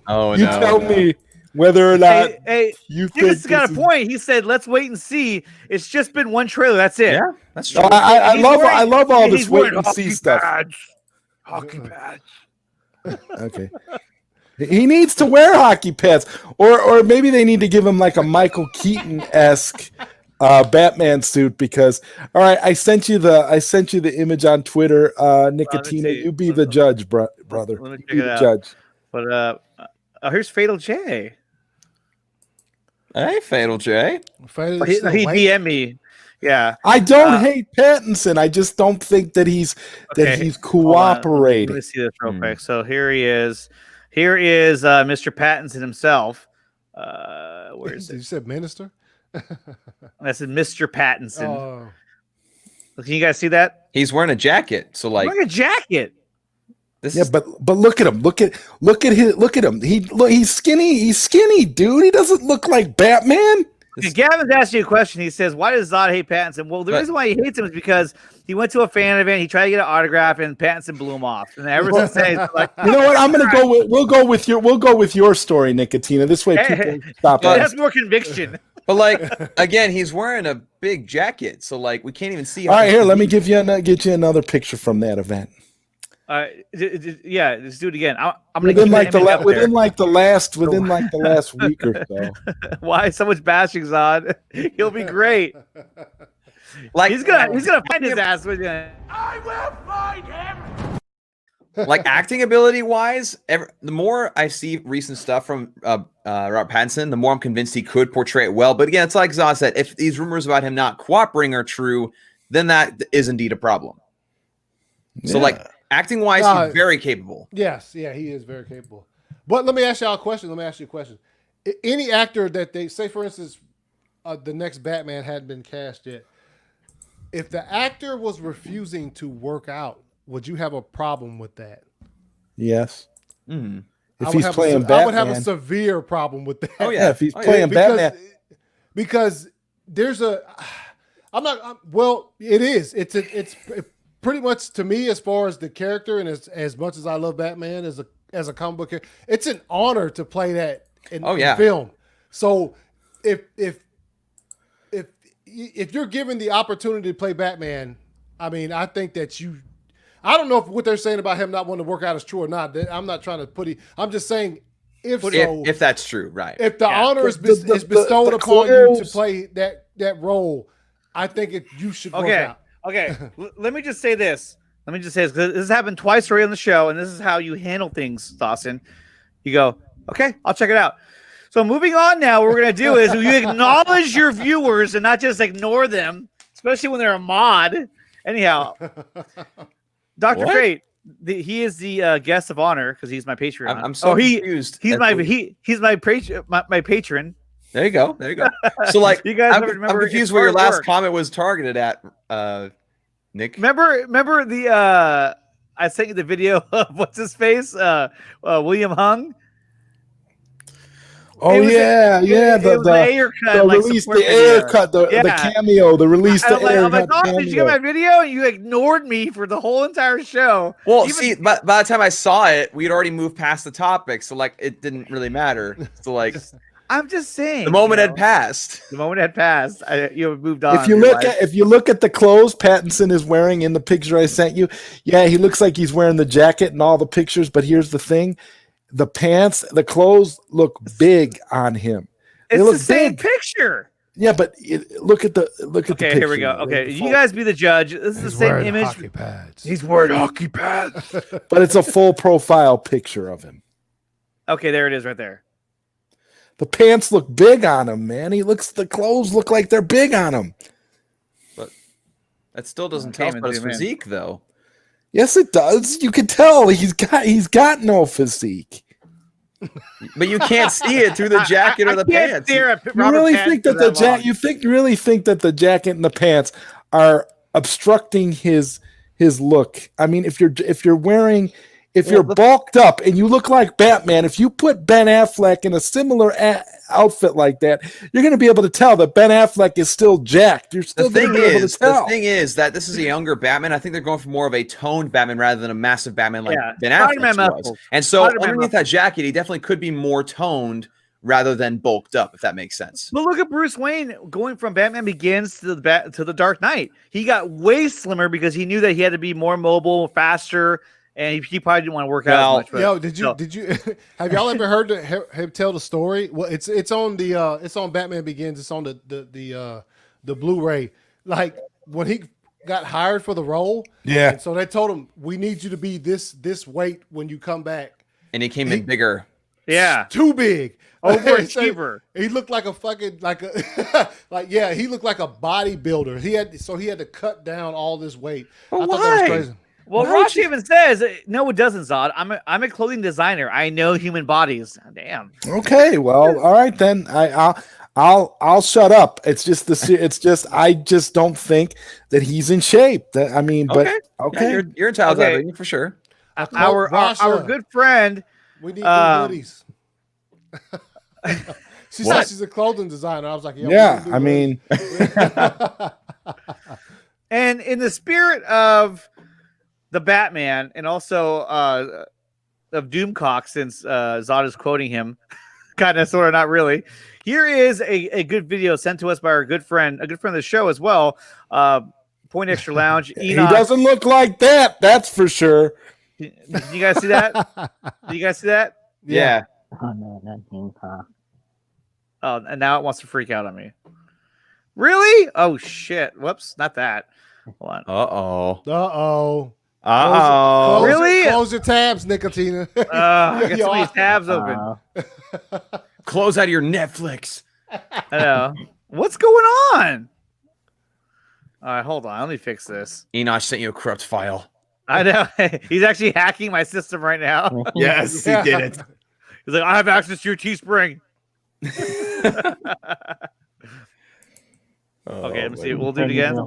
You tell me whether or not you think this got a point. He said, "Let's wait and see." It's just been one trailer. That's it. Yeah, that's true. I love all this wait and see stuff. Hockey pads. Okay. He needs to wear hockey pads, or maybe they need to give him like a Michael Keaton-esque Batman suit, because all right, I sent you the image on Twitter, Nickatina. You be the judge, brother. Let me check you be it the out. judge. But Oh, here's Fatal J. Hey, Fatal J. Fatal He still wait. DM'd me. Yeah. I don't hate Pattinson. I just don't think that he's Okay, hold on. Let me cooperating. see this real quick. So here he is. Here is Mr. Pattinson himself. Where is You it? said minister? That's Mr. Pattinson. Oh. Can you guys see that? He's wearing a jacket, so like Wearing a jacket. this. Yeah, but look at him. Look at him. He's skinny. He's skinny, dude. He doesn't look like Batman. Gavin's asking you a question. He says, "Why does Zod hate Pattinson?" Well, the reason why he hates him is because he went to a fan event. He tried to get an autograph, and Pattinson blew him off. And ever since then, he's like, You know what? I'm gonna go with. We'll go with your story, Nickatina. This way, people stop. It has more conviction. But like again, he's wearing a big jacket, so like we can't even see. All right, here. Let me get you another picture from that event. Yeah, let's do it again. I'm gonna Within keep like the image up there. within like the last week or so. Why so much bashing Zod? He'll be great. Like he's gonna find his ass with you. I will find him. Like acting ability wise, the more I see recent stuff from Robert Pattinson, the more I'm convinced he could portray it well. But again, it's like Zod said, if these rumors about him not cooperating are true, then that is indeed a problem. So like acting wise, he's very capable. Yes, yeah, he is very capable. But let me ask y'all a question. Any actor that they say, for instance, the next Batman hadn't been cast yet. If the actor was refusing to work out, would you have a problem with that? Yes. Mm. If he's playing Batman, I would have a severe problem with that. Oh yeah, if he's playing Batman, because there's well, it is. It's pretty much, to me, as far as the character and as much as I love Batman as a comic book character, it's an honor to play that in film. So if you're given the opportunity to play Batman, I mean, I think that I don't know if what they're saying about him not wanting to work out is true or not. I'm not trying to I'm just saying if that's true, right? If the honor is bestowed upon you to play that role, I think you should work out. Okay, let me just say this. Because this has happened twice already on the show, and this is how you handle things, Dawson. You go, okay, I'll check it out. So moving on now, what we're going to do is you acknowledge your viewers and not just ignore them, especially when they're a mod. Anyhow, Dr. Fate, he is the guest of honor because he's my Patreon. I'm so confused. He's my patron. There you go. So like, you guys I'm remember confused where your last comment was targeted at, Nick. Remember the I sent you the video of what's his face, William Hung. Oh yeah, the air cut, release the air cut, the cameo, the release the air cut. Oh, did you get my video? You ignored me for the whole entire show. Well, see, by the time I saw it, we'd already moved past the topic, so like it didn't really matter. So like, I'm just saying, the moment had passed. The moment had passed. You have moved on. If you look at the clothes Pattinson is wearing in the picture I sent you, yeah, he looks like he's wearing the jacket in all the pictures. But here's the thing. The pants, the clothes look big on him. It's the same picture. Yeah, but look at the picture. Here we go. Okay, you guys be the judge. This is the same image. Hockey pads. He's wearing hockey pads. But it's a full profile picture of him. Okay, there it is right there. The pants look big on him, man. The clothes look like they're big on him. But that still doesn't tell us about his physique, though. Yes, it does. You can tell he's got no physique. But you can't see it through the jacket or the pants. You really think that the jacket and the pants are obstructing his look? I mean, if you're bulked up and you look like Batman, if you put Ben Affleck in a similar outfit like that, you're going to be able to tell that Ben Affleck is still jacked. You're still going to be able to tell. The thing is that this is a younger Batman. I think they're going for more of a toned Batman rather than a massive Batman like Ben Affleck was. And so underneath that jacket, he definitely could be more toned rather than bulked up, if that makes sense. But look at Bruce Wayne going from Batman Begins to the Dark Knight. He got way slimmer because he knew that he had to be more mobile, faster. And he probably didn't want to work out as much. Yo, did you have y'all ever heard him tell the story? Well, it's on Batman Begins. It's on the Blu-ray. Like when he got hired for the role, and so they told him, "We need you to be this weight when you come back." And he came in bigger. Yeah. too big. Overachiever. He looked like a fucking he looked like a bodybuilder. He had to cut down all this weight. But I thought that was why? crazy. Well, Why would Ross even says, no, it doesn't, Zod. I'm a clothing designer. I know human bodies. Damn. Okay, well, all right then. I'll shut up. It's just I just don't think that he's in shape. But Yeah, you're entitled to that opinion for sure. Our good friend. We need new hoodies. She said she's a clothing designer. I was like, yeah. And in the spirit of the Batman and also of Doomcock, since Zod is quoting him, kind of, sort of, not really. Here is a good video sent to us by our good friend, a good friend of the show as well. Point Extra Lounge. Enoch. He doesn't look like that. That's for sure. Did you guys see that? Did you guys see that? Yeah. Oh no, not Doomcock. Oh, and now it wants to freak out on me. Really? Oh shit! Whoops, not that. Hold on. Really? Close your tabs, Nickatina. I got so many tabs open. Close out of your Netflix. I know. What's going on? All right, hold on. Let me fix this. Enoch sent you a corrupt file. I know. He's actually hacking my system right now. Yes, he did it. He's like, I have access to your Teespring. Okay, let me see. We'll do it again.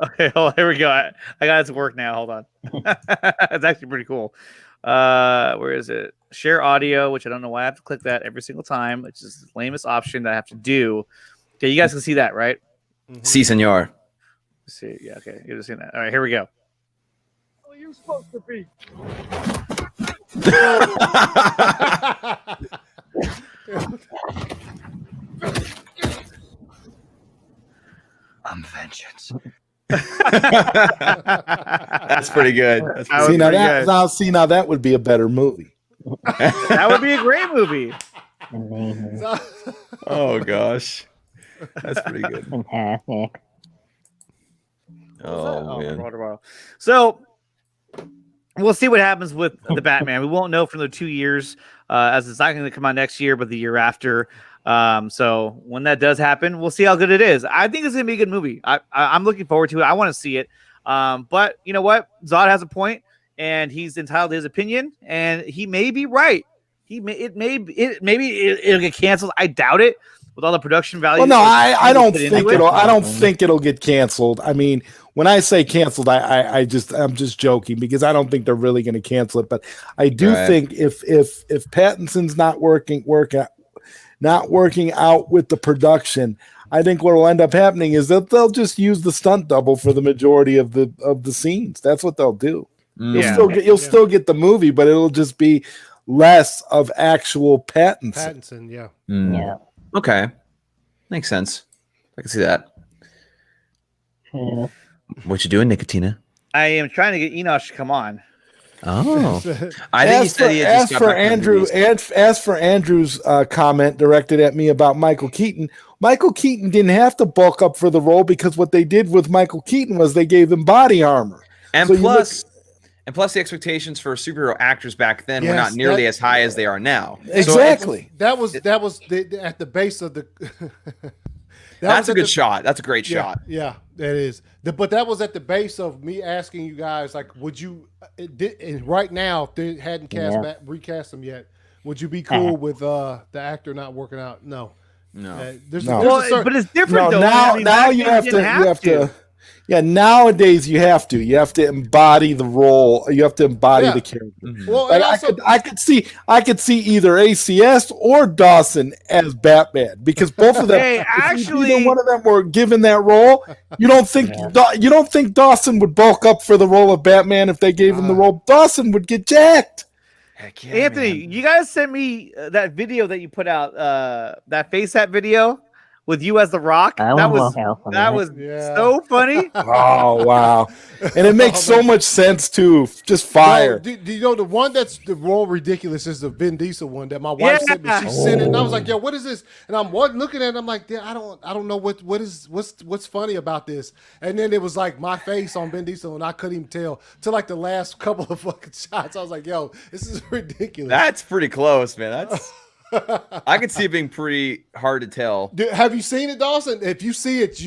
Okay, hold on, here we go. I got it to work now. Hold on. It's actually pretty cool. Where is it? Share audio, which I don't know why I have to click that every single time. It's just the lamest option that I have to do. Okay, you guys can see that, right? Si, senor. Let's see. Yeah, okay. You've seen that. All right, here we go. What are you supposed to be? I'm vengeance. That's pretty good. Now that would be a better movie. That would be a great movie. Oh gosh, that's pretty good. Fantastic. Oh man. So we'll see what happens with the Batman. We won't know for the 2 years, as it's not going to come out next year, but the year after. So when that does happen, we'll see how good it is. I think it's going to be a good movie. I'm looking forward to it. I want to see it. But you know what? Zod has a point, and he's entitled to his opinion, and he may be right. Maybe it'll get canceled. I doubt it with all the production value. Well, no, I don't think it'll get canceled. I mean, when I say canceled, I'm just joking, because I don't think they're really going to cancel it. But I do think if Pattinson's not working out with the production, I think what will end up happening is that they'll just use the stunt double for the majority of the scenes. That's what they'll do. You'll still get the movie, but it'll just be less of actual Pattinson. Yeah. Okay, makes sense. I can see that. Yeah. What you doing, Nickatina? I am trying to get Enoch to come on. Oh, I think he said he had just got back from the movies. As for Andrew's comment directed at me about Michael Keaton didn't have to bulk up for the role, because what they did with Michael Keaton was they gave him body armor. And plus, the expectations for superhero actors back then were not nearly as high as they are now. Exactly. So that was at the base of the. That's a good shot. That's a great shot. Yeah, that is. But that was at the base of me asking you guys, like, would you? And right now, if they hadn't recast them yet, would you be cool with the actor not working out? No. But it's different though. Now you have to. Yeah, nowadays you have to embody the role. You have to embody the character. Mm-hmm. Well, like I could see either ACS or Dawson as Batman, because both of them. Hey, actually, either one of them were given that role. You don't think Dawson would bulk up for the role of Batman if they gave him the role? Dawson would get jacked. Heck yeah, Anthony, you guys sent me that video that you put out, that FaceApp video with you as the Rock. I That will was help on that that. was Yeah. so funny. Oh wow, and it makes so much sense too. Just No, fire. do you know the one that's the more ridiculous is the Vin Diesel one that my wife sent me. She sent it, and I was like, "Yo, what is this?" And I'm looking at it, I'm like, yeah, I don't know what's funny about this. And then it was like my face on Vin Diesel, and I couldn't even tell till like the last couple of fucking shots. I was like, "Yo, this is ridiculous." That's pretty close, man. That's I could see it being pretty hard to tell. Have you seen it, Dawson? If you see it,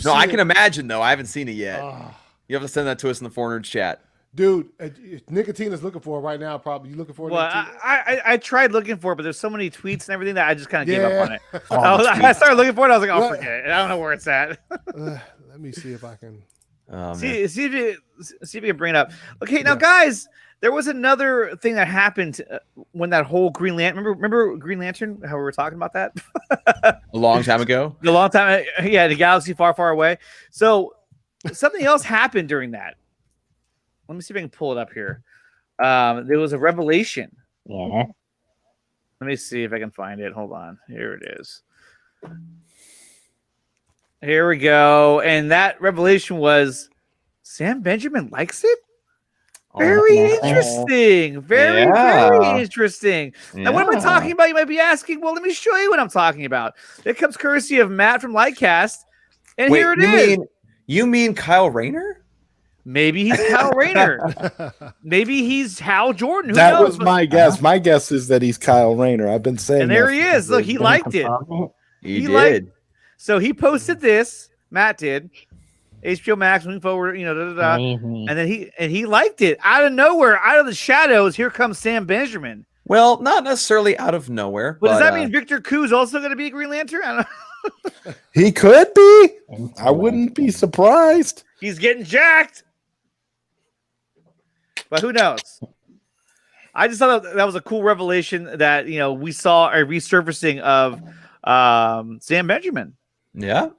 No, I can imagine though. I haven't seen it yet. Ah. You have to send that to us in the 400 chat. Dude, Nickatina's looking for it right now. Probably you looking for it? Well, Nicotina? I tried looking for it, but there's so many tweets and everything that I just kind of gave up on it. Oh, I started looking for it. I was like, What? forget it. I don't know where it's at. Let me see if I can. Oh, see if you can bring it up. Okay, now guys, there was another thing that happened when that whole Green Lantern. Remember Green Lantern? How we were talking about that A long time ago. a long time. Yeah, the galaxy far, far away. So something else happened during that. Let me see if I can pull it up here. There was a revelation. Yeah. Let me see if I can find it. Hold on. Here it is. Here we go. And that revelation was Sam Benjamin likes it? Very interesting. Very, very interesting. Now, what am I talking about? You might be asking. Well, let me show you what I'm talking about. It comes courtesy of Matt from Lightcast. And Wait, here it is. You mean Kyle Rayner? Maybe he's Kyle Rayner. Maybe he's Hal Jordan. Who That knows? was my guess. My guess is that he's Kyle Rayner. I've been saying. And there that he for is. Look, he years. liked it. He liked- did. So he posted this. Matt did. HBO Max moving forward, and then he liked it out of nowhere, out of the shadows. Here comes Sam Benjamin. Well, not necessarily out of nowhere. But does that mean Victor Koo's also going to be a Green Lantern? I don't know. He could be. I wouldn't be surprised. He's getting jacked. But who knows? I just thought that was a cool revelation that we saw a resurfacing of Sam Benjamin. Yeah.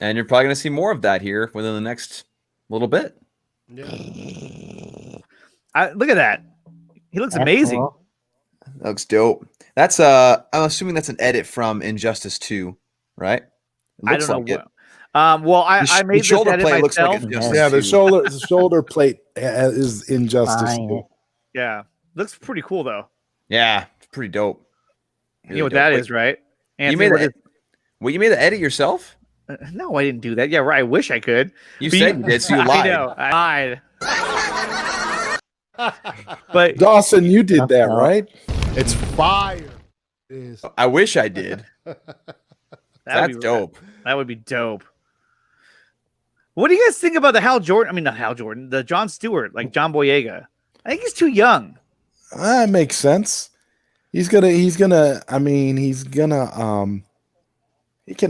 And you're probably going to see more of that here within the next little bit. Yeah. Look at that. He looks amazing. Cool. That looks dope. That's I'm assuming that's an edit from Injustice 2, right? It I looks don't know. like it. Well, I made The this shoulder edit plate looks like myself. Injustice Yeah, 2. the shoulder plate is Injustice. Fine. Yeah, looks pretty cool though. Yeah, it's pretty dope. You know what that is, right? You made it. Well, you made the edit yourself? No, I didn't do that. Yeah, right. I wish I could. You But said you did, so you lied. I know. I lied. But Dawson, you did that, right? It's fire. It is. I wish I did. That's dope. That would be dope. What do you guys think about the Hal Jordan? I mean, not Hal Jordan, the Jon Stewart, like John Boyega. I think he's too young. That makes sense. He can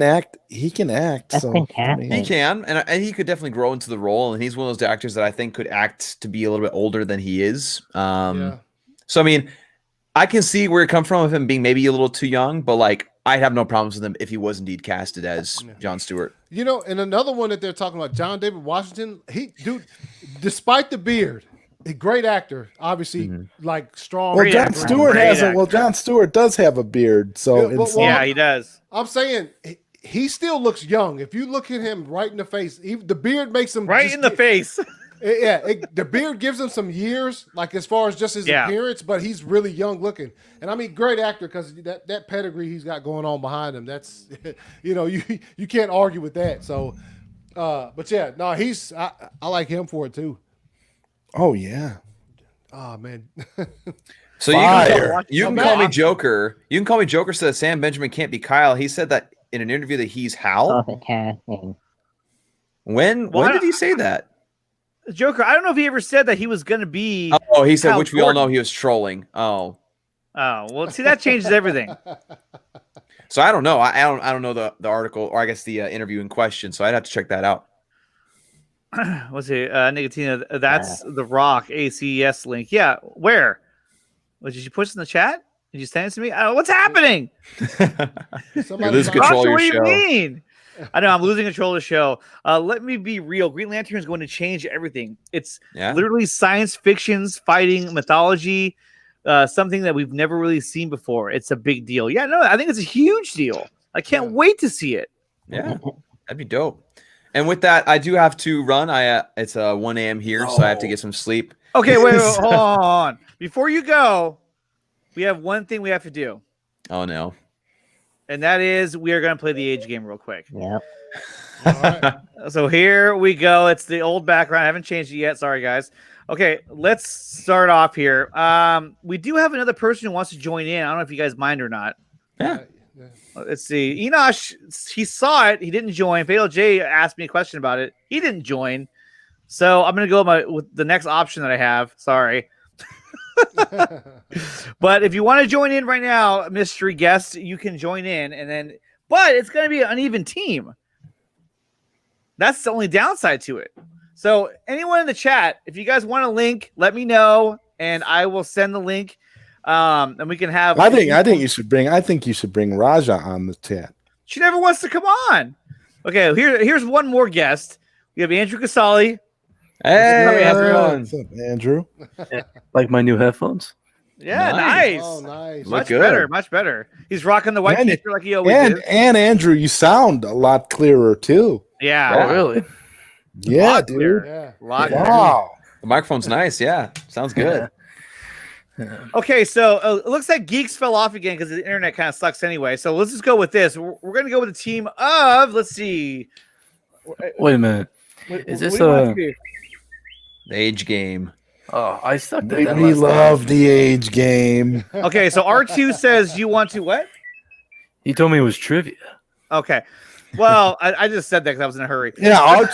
act. He can act. That's So fantastic. He can, and he could definitely grow into the role. And he's one of those actors that I think could act to be a little bit older than he is. Yeah. So I mean, I can see where it comes from with him being maybe a little too young, but like I'd have no problems with him if he was indeed casted as Jon Stewart. And another one that they're talking about, John David Washington. Despite the beard, a great actor, obviously, like strong. Well, Great Jon actor. Stewart Great has actor. Well, Jon Stewart does have a beard, so Yeah, well, it's Yeah, he does. I'm saying he still looks young. If you look at him right in the face, the beard makes him Right just in the face. the beard gives him some years, like as far as just his Yeah. appearance, but he's really young looking. And I mean, great actor because that pedigree he's got going on behind him. That's you can't argue with that. So, but yeah, no, I like him for it too. Oh yeah. Oh man, So Fire. you can call me Joker. You can call me Joker. So that Sam Benjamin can't be Kyle. He said that in an interview that he's Hal. Perfect casting. When did he say that? Joker, I don't know if he ever said that he was going to be. Oh, he said, Hal which we all Jordan. know he was trolling. Oh, Well, see, that changes everything. so I don't know. I don't know the article, or I guess the interview in question. So I'd have to check that out. What's it? Nickatina, that's the Rock ACS link. Yeah, where? Did you push in the chat? Did you send it to me? What's happening? You're losing control of What your do you show. mean? I know I'm losing control of the show. Let me be real. Green Lantern is going to change everything. It's literally science fiction's fighting mythology, something that we've never really seen before. It's a big deal. Yeah, no, I think it's a huge deal. I can't wait to see it. Yeah, that'd be dope. And with that, I do have to run. It's 1 a.m. here, so I have to get some sleep. Okay, wait, hold on. Before you go, we have one thing we have to do. Oh no. And that is we are going to play the age game real quick. Yep. All right. So here we go. It's the old background. I haven't changed it yet. Sorry, guys. Okay, let's start off here. We do have another person who wants to join in. I don't know if you guys mind or not. Yeah. Let's see. Enosh, he saw it. He didn't join. Fatal J asked me a question about it. He didn't join. So I'm going to go with the next option that I have. Sorry. But if you want to join in right now, mystery guest, you can join in. But it's going to be an uneven team. That's the only downside to it. So anyone in the chat, if you guys want a link, let me know, and I will send the link. And we can have. I think you should bring Raja on the chat. She never wants to come on. Okay, here's one more guest. We have Andrew Casali. Hey, how's it going? What's up, Andrew? Like my new headphones. Yeah, nice. Oh, nice. Much better, much better. He's rocking the white t-shirt like he always is. And Andrew, you sound a lot clearer too. Yeah. Oh, really? Yeah, dude. Yeah. Wow. The microphone's nice. Yeah, sounds good. Okay, so it looks like Geeks fell off again because the internet kind of sucks anyway. So let's just go with this. We're going to go with a team of, let's see. Wait a minute. Is this the age game? Oh, I sucked at that. We love the age game. Okay, so R2 says you want to what? He told me it was trivia. Okay. Well, I just said that because I was in a hurry. Yeah,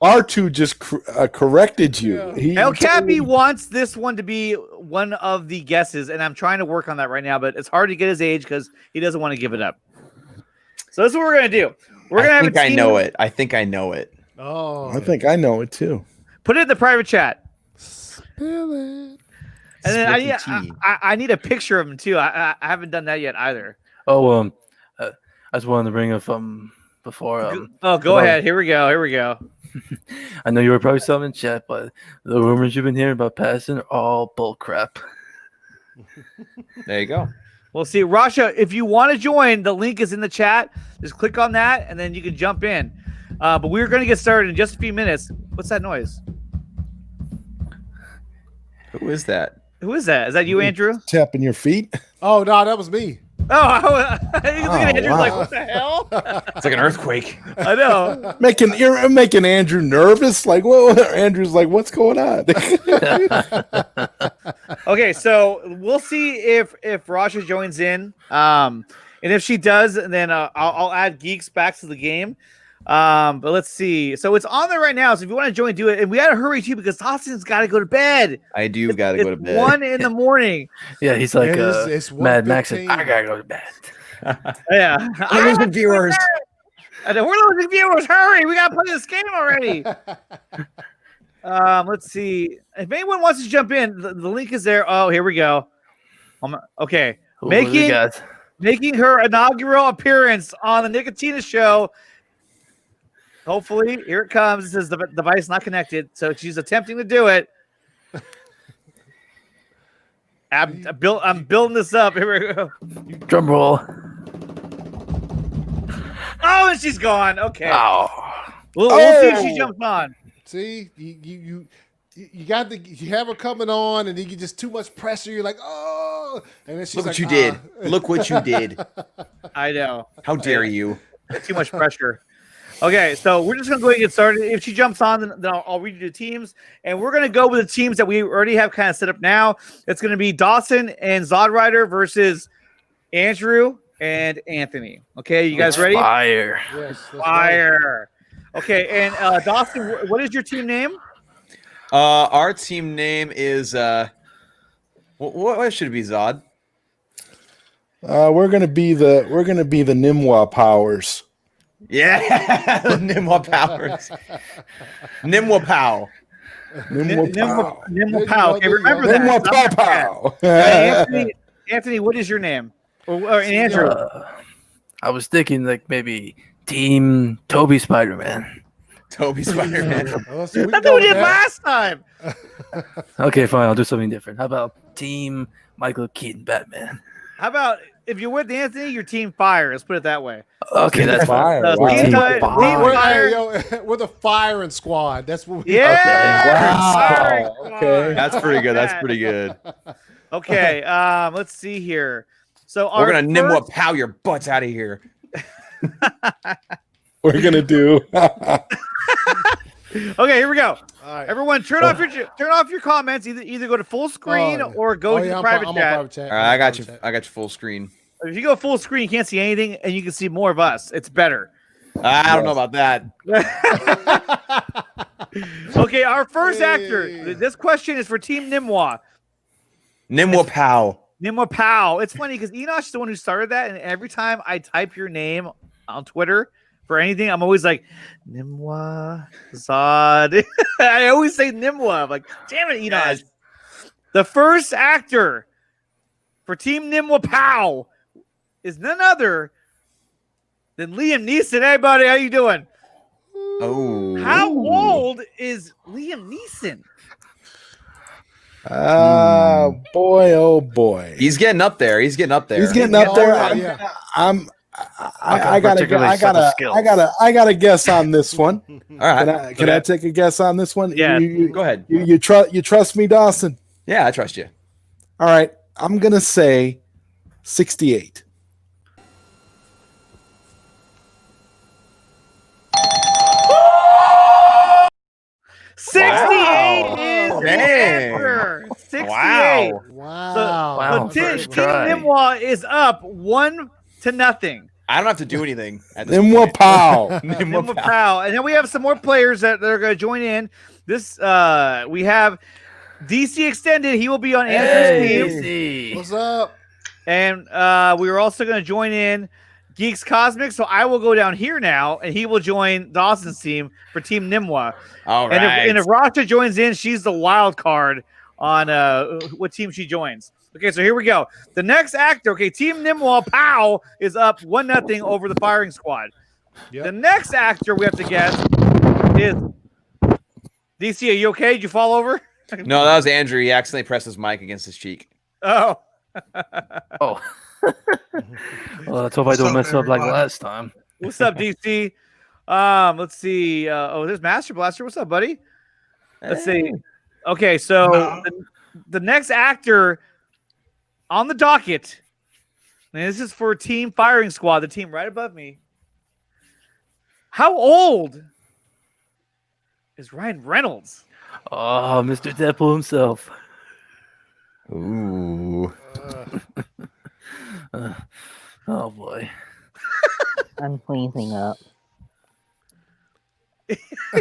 R2 just corrected you. Yeah. El Cappy wants this one to be one of the guesses, and I'm trying to work on that right now, but it's hard to get his age because he doesn't want to give it up. So this is what we're going to do. We're going to have a team. I think I know it. Oh. I think I know it too. Put it in the private chat. Spill it. And then I need a picture of him too. I haven't done that yet either. Oh, I just wanted to bring up before. Go ahead. Here we go. I know you were probably some in chat, but the rumors you've been hearing about passing are all bull crap. There you go. We'll see. Rasha, if you want to join, the link is in the chat. Just click on that, and then you can jump in. But we're going to get started in just a few minutes. What's that noise? Who is that? Who is that? Is that you, Andrew? Tapping your feet? Oh, no, that was me. Oh, he's looking at Andrew like, what the hell? It's like an earthquake. I know. You're making Andrew nervous. Like, what? Andrew's like, what's going on? Okay, so we'll see if Rasha joins in. And if she does, then I'll add Geeks back to the game. But let's see. So it's on there right now. So if you want to join, do it. And we got to hurry too because Dawson's got to go to bed. I do got to go to bed. 1 a.m. Yeah, he's like it's Mad Max. 1:15. I gotta go to bed. Yeah, I'm losing viewers. We're losing viewers. Hurry! We got to play this game already. Let's see. If anyone wants to jump in, the link is there. Oh, here we go. Okay, making her inaugural appearance on the Nickatina show. Hopefully, here it comes. It says the device not connected, so she's attempting to do it. I'm building this up. Here we go. Drum roll. Oh, and she's gone. Okay. Oh. We'll see if she jumps on. See, you got you have her coming on, and then you just too much pressure. You're like, oh, and then she's Look like, what you did. Look what you did. I know. How dare you? Too much pressure. Okay, so we're just going to go ahead and get started. If she jumps on, then I'll read you the teams. And we're going to go with the teams that we already have kind of set up now. It's going to be Dawson and Zodrider versus Andrew and Anthony. Okay, you guys ready? Fire. Yes, Fire. Okay, and Dawson, what is your team name? Our team name is what should it be, Zod? We're gonna be the Nimwa Powers. Yeah, the Nimwa Powers. Nimwa Pow. Nimwa Pow. Okay, remember that. Nimwa Pow. Anthony, what is your name? Or Andrew? I was thinking like maybe Team Toby Spider-Man. Toby Spider-Man. That's what we did last time. Okay, fine. I'll do something different. How about Team Michael Keaton Batman? How about if you're with Anthony, your team fire. Let's put it that way. Okay, that's Fire. So Wow. team Team fire. fire. We're, Fire. hey, yo, we're the firing squad. That's what we Yeah. Wow. Firing Okay. squad. That's pretty good. That's pretty good. Okay. Let's see here. So We're our gonna first- Nimwa pow your butts out of here. We're gonna do. Okay, here we go. All right. Everyone, turn off your comments. Either go to full screen or go to the I'm private on chat. private chat. All right, I got you. I got you full screen. If you go full screen, you can't see anything, and you can see more of us. It's better. I don't know about that. Okay, our first Hey. actor. This question is for Team Nimwa. Nimwa pow. Nimwa Pow. It's funny because Enosh is the one who started that, and every time I type your name on Twitter for anything, I'm always like, Nimwa Zod. I always say Nimwa. I'm like, damn it, Enosh. Yes. The first actor for Team Nimwa Pow is none other than Liam Neeson. Hey, buddy, how you doing? Oh. How old is Liam Neeson? Boy, oh boy. He's getting up there. He's getting up there. He's getting up there. I gotta guess on this one. All right. Can I take a guess on this one? Yeah. Go ahead. You trust me, Dawson? Yeah, I trust you. All right. I'm gonna say 68. Wow. 68 is the Dang. answer. 68. Wow. Wow. So first Team try. Nimwa is up 1-0. I don't have to do anything at this Nimwa point. Pow. Nimwa Pow. And then we have some more players that are going to join in. This we have DC Extended. He will be on Andrew's team. Hey, What's up? And we are also going to join in Geeks Cosmic. So I will go down here now, and he will join Dawson's team for Team Nimwa. All And right. if Rasha joins in, she's the wild card on what team she joins. Okay, so here we go. The next actor, okay, Team Nimwa Pow is up 1-0 over the firing squad. Yep. The next actor we have to guess is DC. Are you okay? Did you fall over? No, that was Andrew. He accidentally pressed his mic against his cheek. Oh. Oh. Well, let's hope I don't mess up like last time. What's up, DC? Let's see. There's Master Blaster. What's up, buddy? Let's see. Okay, so the next actor on the docket, and this is for Team Firing Squad, the team right above me. How old is Ryan Reynolds? Oh, Mr. Deadpool himself. Ooh. Oh boy. I'm freezing up.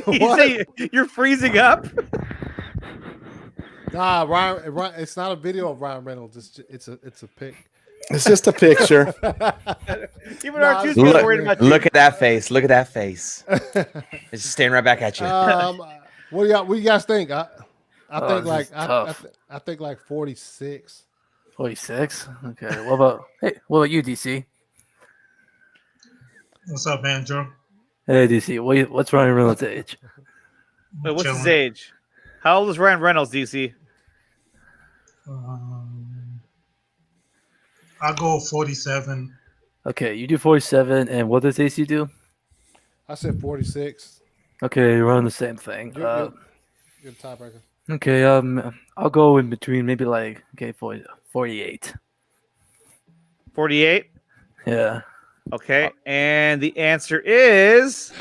You say you're freezing up? Nah, Ryan. It's not a video of Ryan Reynolds. It's a pic. It's just a picture. Even our two people worried about you. Look at that face. Look at that face. It's staring right back at you. What do you guys think? I think this like is tough. I think like 46. 46. Okay. What about you, DC? What's up, Andrew? Hey, DC. What's Ryan Reynolds' age? Wait, what's his Chilling. age? How old is Ryan Reynolds, DC? I'll go 47. Okay, you do 47, and what does AC do? I said 46. Okay, you're on the same thing. You're the tiebreaker. Okay, I'll go in between, maybe like 48. 48? Yeah. Okay, and the answer is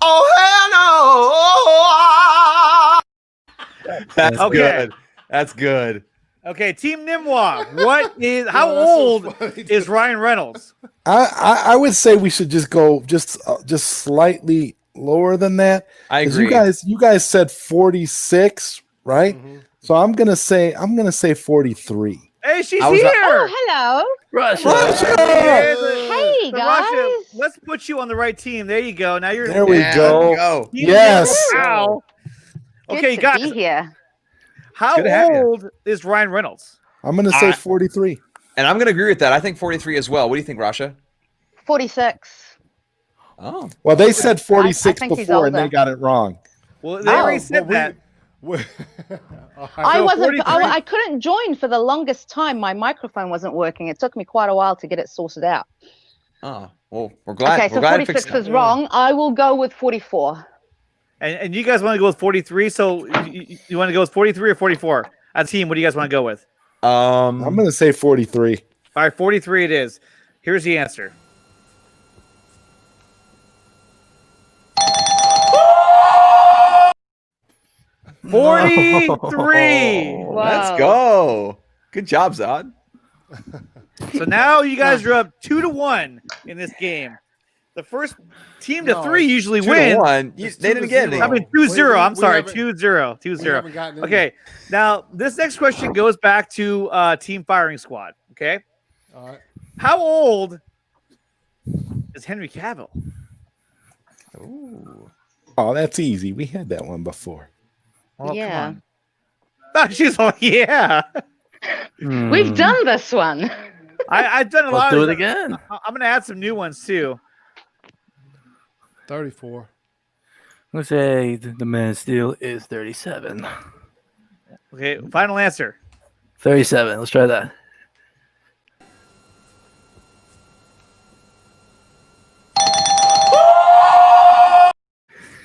Oh hell no! That's Okay. good. That's good. okay. Team Nimwa, how old is Ryan Reynolds? I would say we should just go just slightly lower than that. I 'Cause agree. You guys said 46, right? So I'm gonna say 43. Hey, she's I was- here. Hello. Russia. Hey, So, guys. Russia, let's put you on the right team. There you go. Now you're There we Yeah, go. let's go. Team Yes. Nimwa Pow. Okay, Good to guys, be here. how Good to have you. old is Ryan Reynolds? I'm gonna say 43. And I'm gonna agree with that. I think 43 as well. What do you think, Rasha? 46. Oh. Well, they said 46 I think he's before and they older. got it wrong. Well, they already said but that. All I So wasn't. 43 I couldn't join for the longest time. My microphone wasn't working. It took me quite a while to get it sorted out. Oh, well, we're glad. Okay, we're so glad it fixed 46 is it. wrong. I will go with 44. And you guys want to go with 43? So you want to go with 43 or 44? As a team, what do you guys want to go with? I'm going to say 43. All right, 43 it is. Here's the answer. No. 43. Let's Wow. go. Good job, Zod. So now you guys are up 2-1 in this game. The first team to 3 usually 2-1. wins. They didn't get any. I mean 2-0. I'm sorry, haven't- 2-0. we 2-0. haven't gotten any. Okay. Now this next question goes back to Team Firing Squad. Okay. All right. How old is Henry Cavill? Ooh. Oh, that's easy. We had that one before. Oh, Yeah. come on. Oh, she's like, yeah. We've done this one. I've done a lot. Let's do of it again. I'm gonna add some new ones too. 34. Let's say the Man of Steel is 37. Okay, final answer. 37. Let's try that.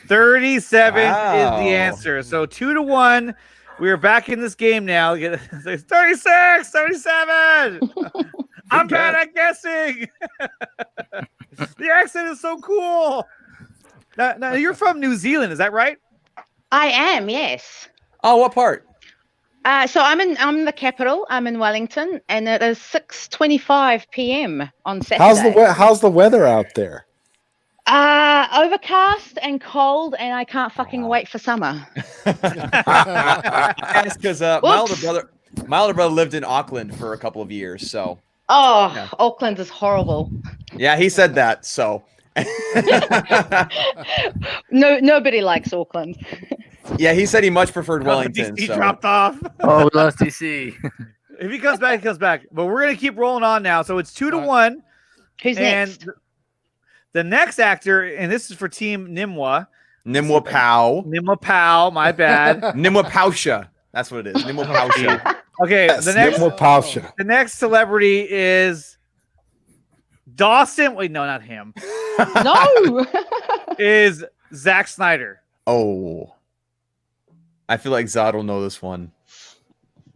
$37 is Wow. the answer. So 2-1. We are back in this game now. 36, 37. I'm bad at guessing. The accent is so cool. Now you're from New Zealand, is that right? I am, yes. Oh, what part? So I'm in the capital. I'm in Wellington, and it is 6:25 p.m. on Saturday. How's the weather out there? Overcast and cold, and I can't fucking wait for summer. That's because my Whoops. older brother lived in Auckland for a couple of years. So Oh, Yeah. Auckland is horrible. yeah, he said that. So No, nobody likes Auckland. yeah, he said he much preferred Wellington. He So dropped off. Oh, we lost DC. If he comes back, he comes back. But we're gonna keep rolling on now. So it's 2-1. Who's And next? the next actor, and this is for Team Nimwa. Nimwa Pow. Nimwa Pal, my bad. Nimwa Pausha. That's what it is. Nimwa Pausha. Okay, Yes, the next Nimwa Pausha. the next celebrity is Dawson. Wait, no, not him. No. Is Zack Snyder. Oh, I feel like Zod will know this one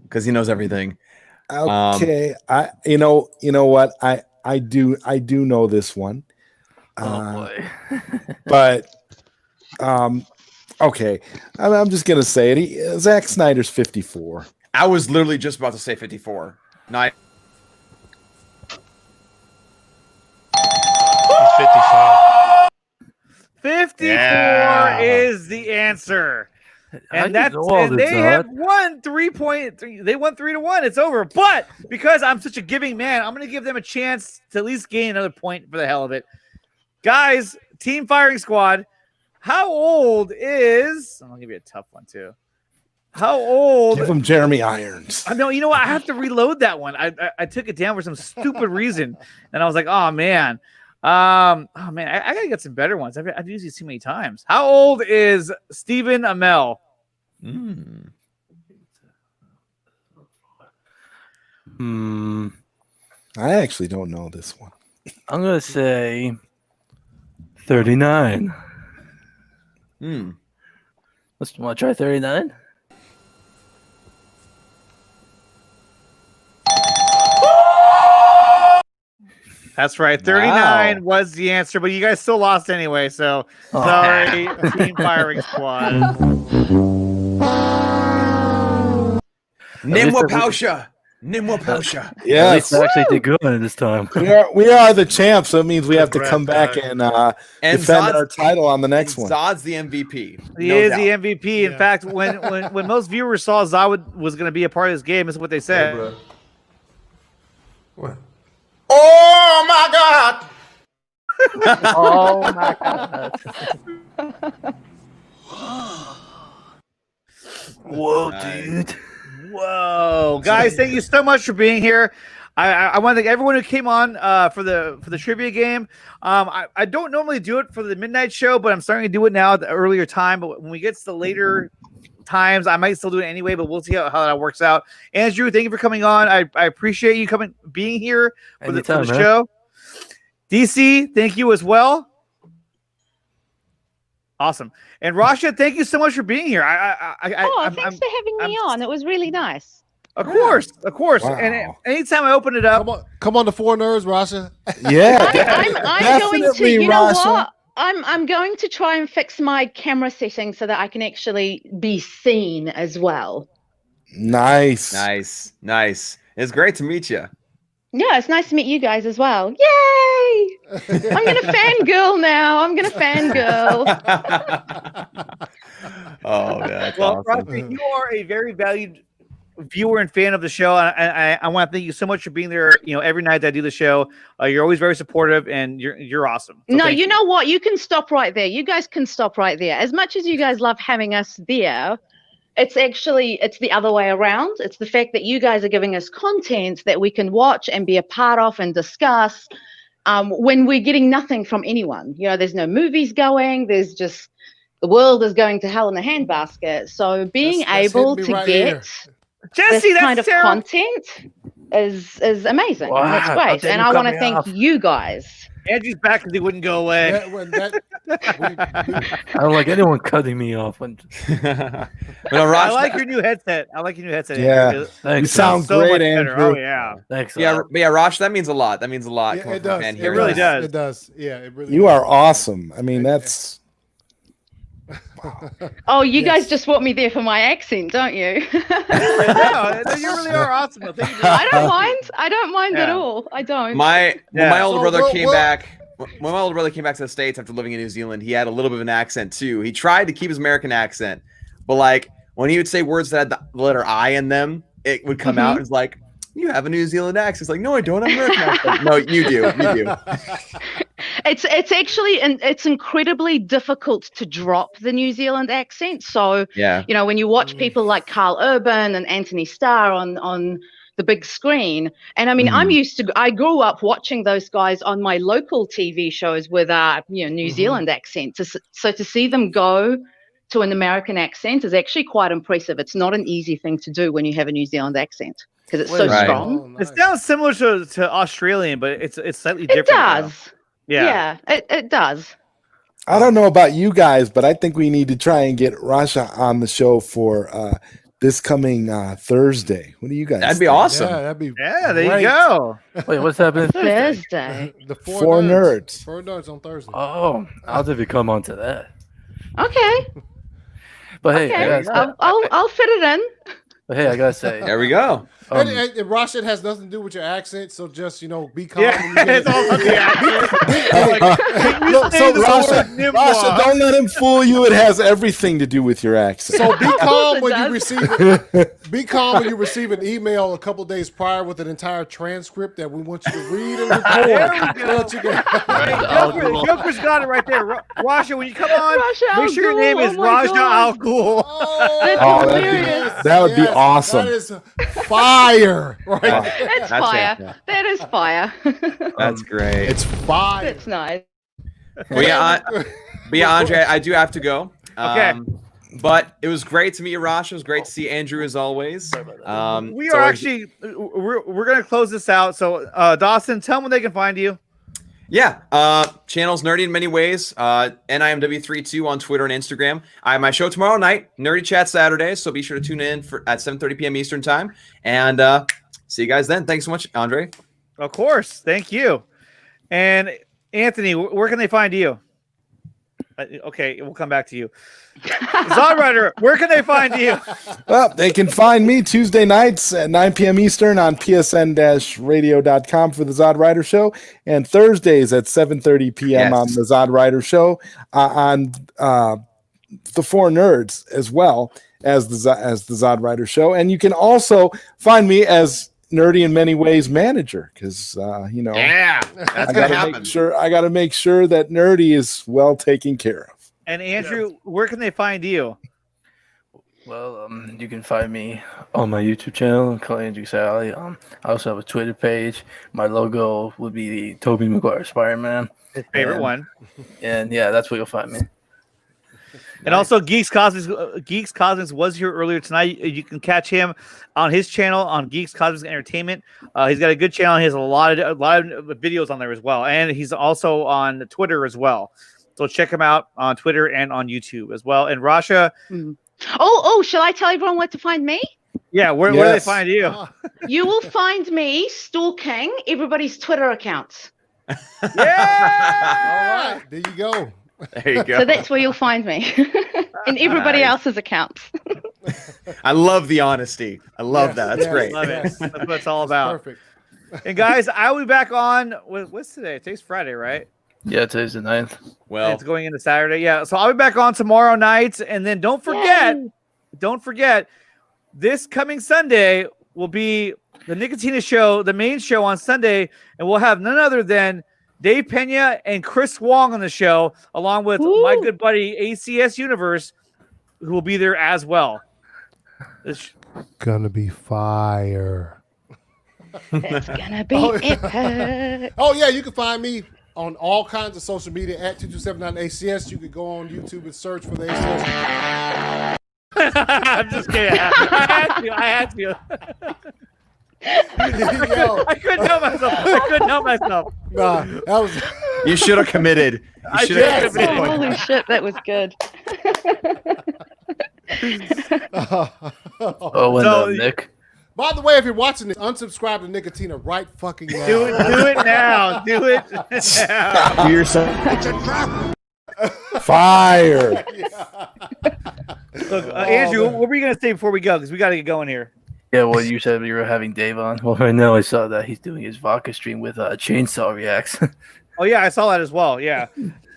because he knows everything. Okay, you know what? I do know this one. Oh boy. But okay, I'm just gonna say it. Zack Snyder's 54. I was literally just about to say 54. No, He's 55. 54 Yeah. is the answer. How And do you that's know all and this, they Zod? have won 3-3. They won 3-1. It's over. But because I'm such a giving man, I'm gonna give them a chance to at least gain another point for the hell of it. Guys, Team Firing Squad, how old is I'm gonna give you a tough one too. How old Give him Jeremy Irons. I know, you know what? I have to reload that one. I took it down for some stupid reason, and I was like, oh man, I gotta get some better ones. I've used these too many times. How old is Stephen Amell? I actually don't know this one. I'm gonna say 39. Let's want to try 39. That's right. 39 was the answer, but you guys still lost anyway. So sorry, Team Firing Squad. Nimwa Pausha. Nimwa Pausha. At Yes, least I actually did good this time. we are the champs. So it means we have to come back and defend Zod's- our title on the next one. Zod's the MVP. He no is doubt. the MVP. In fact, when most viewers saw Zawad was going to be a part of this game, this is what they said. What? Oh my God! Oh my god. Whoa, dude. Whoa, guys! Thank you so much for being here. I want to thank everyone who came on for the trivia game. I don't normally do it for the midnight show, but I'm starting to do it now at the earlier time. But when we get to the later times. I might still do it anyway, but we'll see how that works out. Andrew, thank you for coming on. I appreciate you being here for the Anytime, man. show. DC, thank you as awesome. And Rasha, thank you so much for being here. Thanks for having me on. It was really nice. Of course. Wow. And anytime I open it up, come on the Four Nerds, Rasha. Yeah, I'm going to. definitely, You know Rasha. what? I'm going to try and fix my camera settings so that I can actually be seen as well. Nice. It's great to meet you. Yeah, it's nice to meet you guys as well. Yay! I'm gonna fangirl now. Oh, that's well, awesome. Rasha, you are a very valued viewer and fan of the show. I want to thank you so much for being there. Every night that I do the show, you're always very supportive, and you're awesome. So no, you know what? You can stop right there. You guys can stop right there. As much as you guys love having us there, it's the other way around. It's the fact that you guys are giving us content that we can watch and be a part of and discuss when we're getting nothing from anyone. There's no movies going. There's just the world is going to hell in a handbasket. So being able to get Jesse, this kind of content is amazing. Wow, And it's great. And I want to thank you guys. Andrew's back because he wouldn't go away. I don't like anyone cutting me off. When I like your new headset. Yeah, Andrew. Thanks, you sound so great, much Andrew. better. Oh yeah. Thanks. Yeah, Rosh, that means a lot. That means a lot. Yeah, it does. It really does. It does. Yeah, it really. You does. are awesome. I mean, that's. Oh, you guys just want me there for my accent, don't you? No, you really are awesome. Thank you. I don't mind. I don't mind at Yeah. all. I don't. When my older So, brother came well- back. When my older brother came back to the States after living in New Zealand, he had a little bit of an accent too. He tried to keep his American accent, but like when he would say words that had the letter I in them, it would come out as like, "You have a New Zealand accent." It's like, "No, I don't have an American accent." No, you do. You do. It's actually, and it's incredibly difficult to drop the New Zealand accent. So Yeah. when you watch people like Carl Urban and Anthony Starr on the big screen, and I mean, I grew up watching those guys on my local TV shows with New Zealand accents. So to see them go to an American accent is actually quite impressive. It's not an easy thing to do when you have a New Zealand accent because it's so Right. strong. Oh, nice. It sounds similar to Australian, but it's slightly It different. does. Yeah. It does. I don't know about you guys, but I think we need to try and get Rasha on the show for this coming Thursday. What do you guys? That'd be think? awesome. Yeah, that'd be. Yeah, there great. you go. Wait, what's happening Thursday? Thursday. The Four nerds. Four nerds on Thursday. Oh, I'll have to come on to that. Okay. But hey, Okay. I'll fit it in. I gotta say, There we go. And Rasha, it has nothing to do with your accent, so just be calm. Yeah, when you get it's all about the accent. Look, So Nimwa. Rasha, don't let him fool you. It has everything to do with your accent. So be calm it when you does. receive. Be calm when you receive an email a couple days prior with an entire transcript that we want you to read and record. There we go. So that you can- Joker's got it right there. Rasha, when you come on, Rasha Al make sure your Ghul. name is Oh my Raja God. Al Ghul. That's Oh, hilarious. that would be Yes, awesome. That is fire, right? That's fire. it. That is fire. That's great. It's fire. That's nice. But yeah, Andre, I do have to go. Okay. But it was great to meet you, Rosh. It was great to see Andrew as always. We it's are always- actually we're gonna close this out. So Dawson, tell them where they can find you. Yeah, channel's nerdy in many ways. NIMW32 on Twitter and Instagram. I have my show tomorrow night, Nerdy Chat Saturday, so be sure to tune in at 7:30 p.m. Eastern time. And see you guys then. Thanks so much, Andre. Of course, thank you. And Anthony, where can they find you? Okay, we'll come back to you. Zodwriter, where can they find you? Well, they can find me Tuesday nights at 9 p.m. Eastern on psn-radio.com for the Zod Rider Show, and Thursdays at 7:30 p.m. on the Zod Rider Show on the Four Nerds as well as the Zod Rider Show. And you can also find me as Nerdy in Many Ways manager because Yeah, that's I gonna gotta happen. make sure that Nerdy is well taken care of. And Andrew, where can they find you? well, you can find me on my YouTube channel, called Andrew Sally. I also have a Twitter page. My logo would be the Tobey Maguire Spider-Man. His favorite one. And yeah, that's where you'll find me. And also Geeks Cosmics was here earlier tonight. You can catch him on his channel on Geeks Cosmics Entertainment. He's got a good channel. He has a lot of videos on there as well, and he's also on Twitter as well. So check him out on Twitter and on YouTube as well. And Rasha, shall I tell everyone where to find me? yeah, where do they find you? You will find me stalking everybody's Twitter accounts. Yeah. All right, there you go. There you go. So that's where you'll find me, in everybody else's accounts. I love the honesty. I love that. That's great. Love it. That's what it's all about. Perfect. And guys, I will be back on. What's today? Today's Friday, right? Yeah, today's the 9th. Well, it's going into Saturday. Yeah, so I'll be back on tomorrow night, and then don't forget, this coming Sunday will be the Nickatina show, the main show on Sunday, and we'll have none other than Dave Pena and Chris Wong on the show, along with my good buddy ACS Universe, who will be there as well. Gonna be fire. It's gonna be epic. Oh yeah, you can find me on all kinds of social media at 2279ACS. You could go on YouTube and search for the ACS. I'm just kidding. I had to. I couldn't help myself. Nah, that was. You should have committed. You should have committed. Holy shit, that was good. Nick. By the way, if you're watching this, unsubscribe to Nickatina right fucking now. Do it now. Do it now. Do yourself. It's a trap. Fire. Look, Andrew, what were you gonna say before we go? Because we got to get going here. Yeah, well, you said you were having Dave on. Well, right now I saw that he's doing his vodka stream with Chainsaw Reacts. Oh yeah, I saw that as well. Yeah,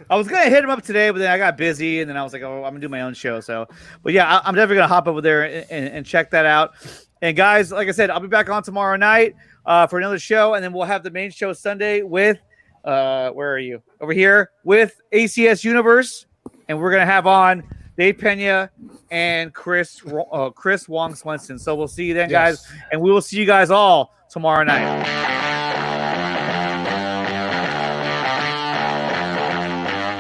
I was gonna hit him up today, but then I got busy, and then I was like, oh, I'm gonna do my own show. So, but yeah, I'm definitely gonna hop over there and check that out. And guys, like I said, I'll be back on tomorrow night for another show, and then we'll have the main show Sunday with where are you? Over here with ACS Universe, and we're gonna have on Dave Pena and Chris Wong Swenson. So we'll see you then, guys, and we will see you guys all tomorrow night.